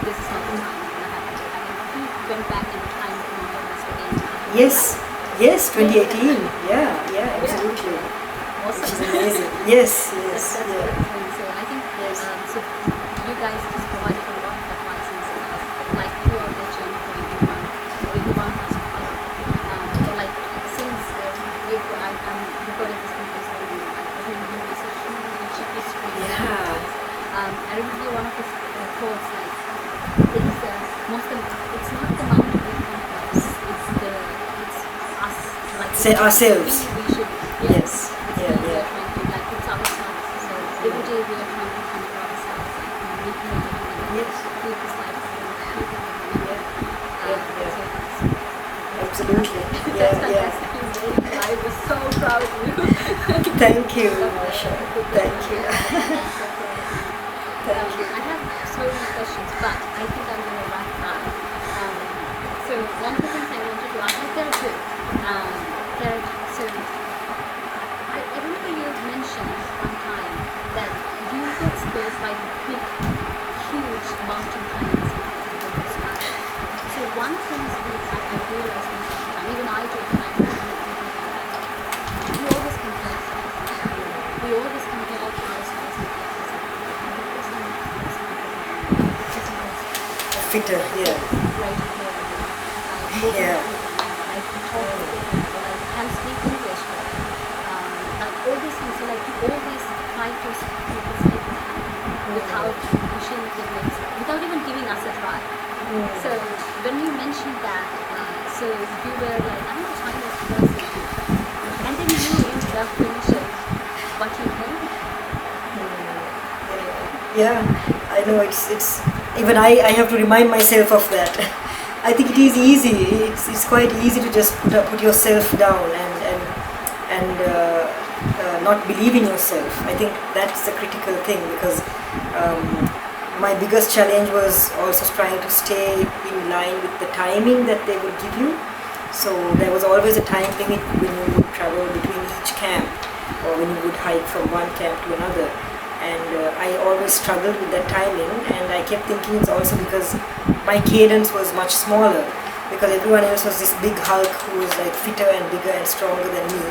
This is not the time going to happen. If you went back in time to Mount Everest again. Yes, yes, 2018. Yeah, absolutely. Awesome. Which is amazing. Yes, yes, That's yeah. beautiful. So I think so you guys just provided a lot of advices like throughout the journey for everyone has to follow. So like since I'm recording this podcast already, I've been doing research in ancient history. Yeah. I remember one of his quotes like it's not the mountain we come from, it's us like Say ourselves. we should Yes. we Yeah, are yeah. trying to like it's ourselves. So every day we are trying to come to ourselves and making it Yes. keep this life Absolutely. That's Yeah, yeah. fantastic. I was so proud of you. Thank you, Emasha. Thank you. Thank you. I have so many questions, but I think I'm going to wrap up. So one of the things I wanted to ask, there are two. So I remember you mentioned one time that you got scared by the big, huge mountain climbers in the sky. So one thing that I realized most of the time, even I do when I'm we always compare ourselves. We always compare ourselves with Fitter, yeah. Yeah. Like talk like can speak English, like all these things. So like you always try to speak without pushing the limits, without even giving us a try. So when you mentioned that, so you were like, I'm a Chinese person, and then you ended up finishing what you know. Yeah, I know it's even I have to remind myself of that. I think it is easy. It's quite easy to just put yourself down and not believe in yourself. I think that's the critical thing because my biggest challenge was also trying to stay in line with the timing that they would give you. So there was always a time limit when you would travel between each camp or when you would hike from one camp to another. And I always struggled with that timing, and I kept thinking it's also because my cadence was much smaller, because everyone else was this big hulk who was like fitter and bigger and stronger than me,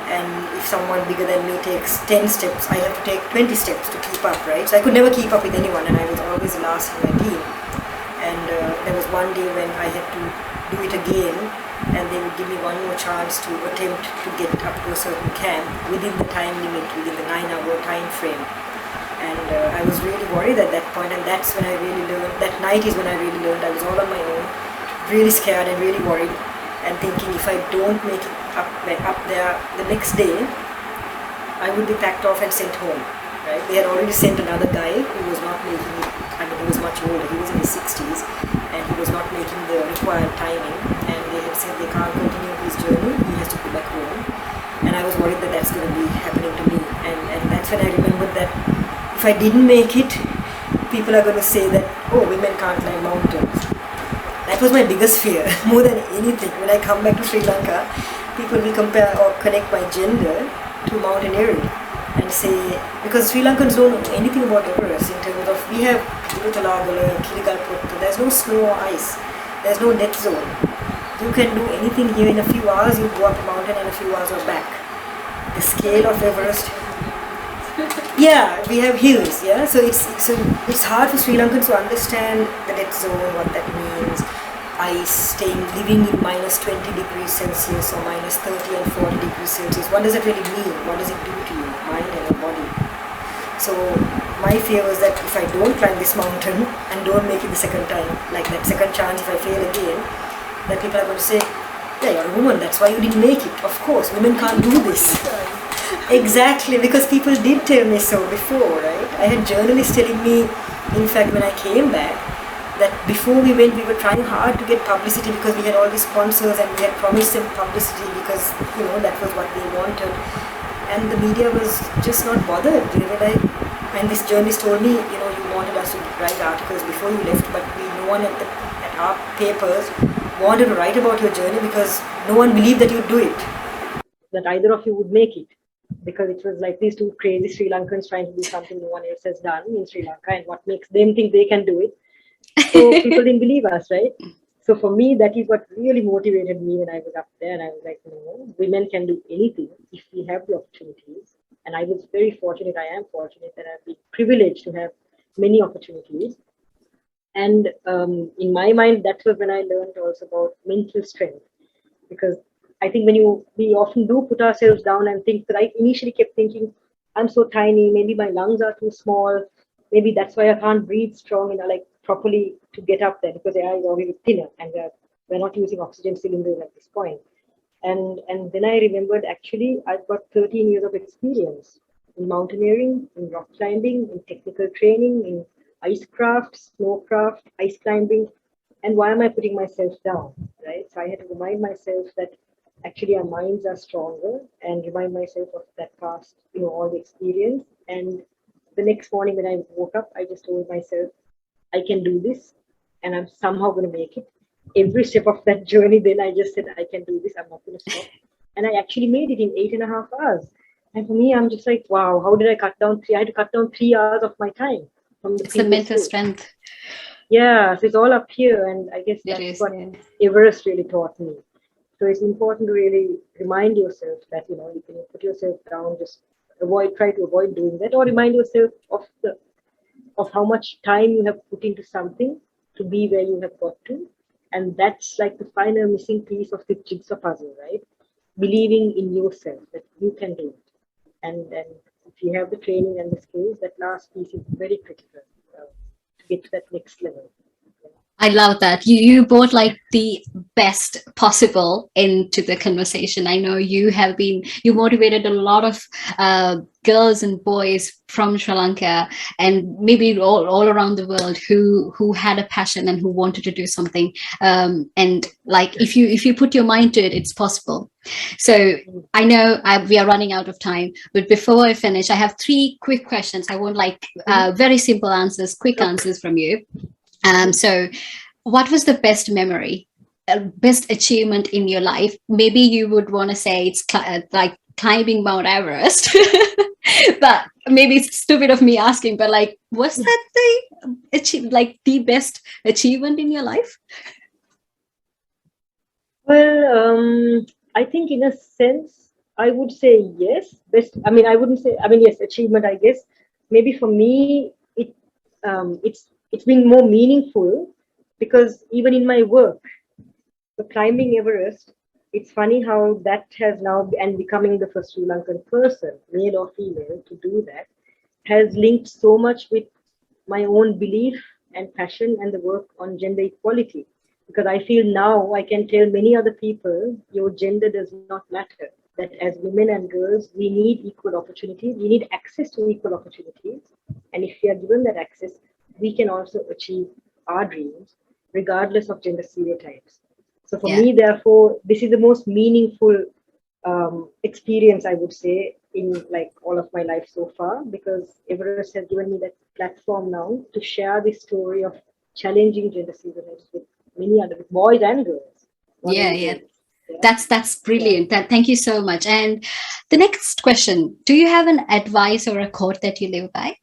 and if someone bigger than me takes 10 steps, I have to take 20 steps to keep up, right? So I could never keep up with anyone, and I was always the last in my team. And there was one day when I had to do it again, and they would give me one more chance to attempt to get up to a certain camp within the time limit, within the 9-hour time frame. And I was really worried at that point, and that's when I really learned, that night is when I really learned. I was all on my own, really scared and really worried, and thinking if I don't make it up there the next day, I would be packed off and sent home, right? They had already sent another guy who was not making it, he was much older, he was in his 60s, and he was not making the required timing, and they had said they can't continue his journey, he has to go back home. And I was worried that that's going to be happening to me, and that's when I remembered that if I didn't make it, people are going to say that, oh, women can't climb mountains. That was my biggest fear, more than anything. When I come back to Sri Lanka, people will compare or connect my gender to mountaineering. and say, because Sri Lankans don't know anything about Everest in terms of, we have Tirutalagala, Kiligalputta, there's no snow or ice, there's no net zone. You can do anything here in a few hours, you go up a mountain and a few hours are back. The scale of Everest, yeah, we have hills, yeah, so it's hard for Sri Lankans to understand the net zone, what that means, ice, living in minus 20 degrees Celsius or minus 30 and 40 degrees Celsius. What does it really mean? What does it do to you, mind and your body? So my fear was that if I don't climb this mountain and don't make it the second time, like that second chance, if I fail again, that people are going to say, yeah, you're a woman, that's why you didn't make it. Of course, women can't do this. Exactly, because people did tell me so before, right? I had journalists telling me, in fact, when I came back, that before we went, we were trying hard to get publicity because we had all these sponsors and we had promised them publicity because, that was what they wanted. And the media was just not bothered. They were like, and this journalist told me, you wanted us to write articles before you left, but no one at our papers wanted to write about your journey because no one believed that you'd do it. That either of you would make it. Because it was like these two crazy Sri Lankans trying to do something no one else has done in Sri Lanka, and what makes them think they can do it. So people didn't believe us, right? So for me, that is what really motivated me when I was up there. And I was like, no, women can do anything if we have the opportunities. And I was very fortunate. I am fortunate that I've been privileged to have many opportunities. And in my mind, that was when I learned also about mental strength. Because I think we often do put ourselves down and think that I initially kept thinking, I'm so tiny, maybe my lungs are too small, maybe that's why I can't breathe strong, properly to get up there because the air is already thinner and we're not using oxygen cylinders at this point. And then I remembered actually I've got 13 years of experience in mountaineering, in rock climbing, in technical training, in icecraft, snowcraft, ice climbing. And why am I putting myself down, right? So I had to remind myself that actually our minds are stronger and remind myself of that past, all the experience. And the next morning when I woke up, I just told myself, I can do this and I'm somehow going to make it. Every step of that journey, then I just said, I can do this, I'm not going to stop. And I actually made it in 8.5 hours. And for me, I'm just like, wow, how did I cut down I had to cut down 3 hours of my time from the It's the mental strength. Yeah, so it's all up here. And I guess that's what Everest really taught me. So it's important to really remind yourself that, you can put yourself down, just try to avoid doing that, or remind yourself of how much time you have put into something to be where you have got to. And that's like the final missing piece of the jigsaw puzzle, right? Believing in yourself that you can do it. And if you have the training and the skills, that last piece is very critical to get to that next level. I love that. You brought like the best possible into the conversation. I know you motivated a lot of girls and boys from Sri Lanka and maybe all around the world who had a passion and who wanted to do something. And like if you put your mind to it, it's possible. So I know we are running out of time, but before I finish, I have 3 quick questions. I want like very simple answers, quick answers from you. So what was the best memory, best achievement in your life? Maybe you would want to say it's like climbing Mount Everest, but maybe it's stupid of me asking, but like, was that the best achievement in your life? Well, I think in a sense, I would say yes. Best, I wouldn't say, yes, achievement, I guess. Maybe for me, it's been more meaningful because even in my work, the climbing Everest, it's funny how that has now, and becoming the first Sri Lankan person, male or female, to do that, has linked so much with my own belief and passion and the work on gender equality. Because I feel now I can tell many other people, your gender does not matter. That as women and girls, we need equal opportunities. We need access to equal opportunities. And if we are given that access, we can also achieve our dreams, regardless of gender stereotypes. So for me, therefore, this is the most meaningful experience, I would say, in like all of my life so far, because Everest has given me that platform now to share this story of challenging gender stereotypes with many other boys and girls. Yeah. Yeah. That's brilliant. Thank you so much. And the next question: do you have an advice or a quote that you live by?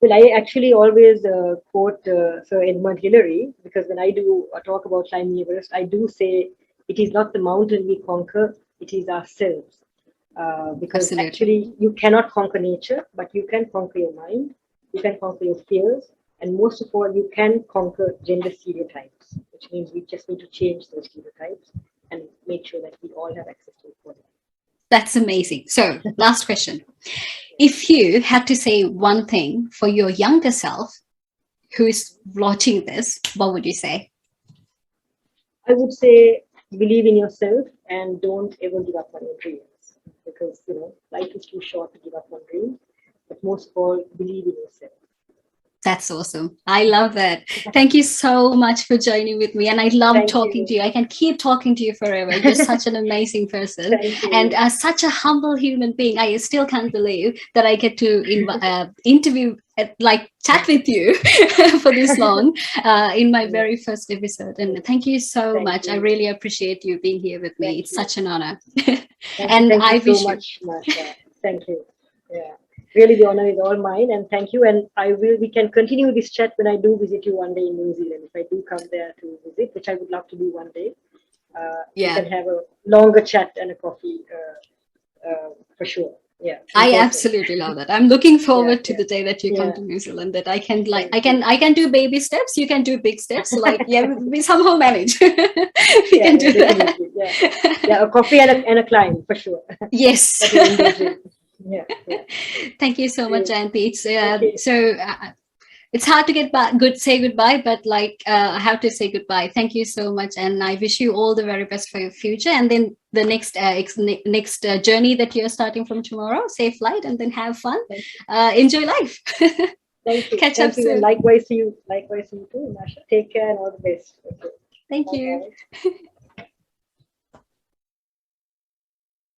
Well, I actually always quote Sir Edmund Hillary, because when I do talk about climbing Everest, I do say it is not the mountain we conquer, it is ourselves. Because Absolutely. actually, you cannot conquer nature, but you can conquer your mind, you can conquer your fears, and most of all, you can conquer gender stereotypes, which means we just need to change those stereotypes and make sure that we all have access to equality. That's amazing. So, last question. If you had to say one thing for your younger self who is watching this, what would you say? I would say believe in yourself and don't ever give up on your dreams, because life is too short to give up on dreams. But most of all, believe in yourself. That's awesome. I love that. Thank you so much for joining with me. And I love Thank talking you. to you. I can keep talking to you forever. You're such an amazing person Thank you. and such a humble human being. I still can't believe that I get to interview, chat with you for this long in my very first episode. And thank you so much. I really appreciate you being here with me. It's such an honor. Thank you so much, Masha. Thank you. Yeah. Really, the honor is all mine, and thank you. And we can continue this chat when I do visit you one day in New Zealand. If I do come there to visit, which I would love to do one day, we can have a longer chat and a coffee for sure. Yeah, I absolutely love that. I'm looking forward to the day that you come to New Zealand, that I can do baby steps, you can do big steps. We somehow manage. We can do definitely. that. Yeah, a coffee and a climb for sure. Yes. Yeah. Thank you so much, Jayanthi. It's hard to say goodbye, but I have to say goodbye. Thank you so much, and I wish you all the very best for your future. And then the next journey that you're starting from tomorrow, safe flight, and then have fun, enjoy life. Thank you. Catch up soon. And likewise to you too, Masha. Take care and all the best. Okay. Thank you.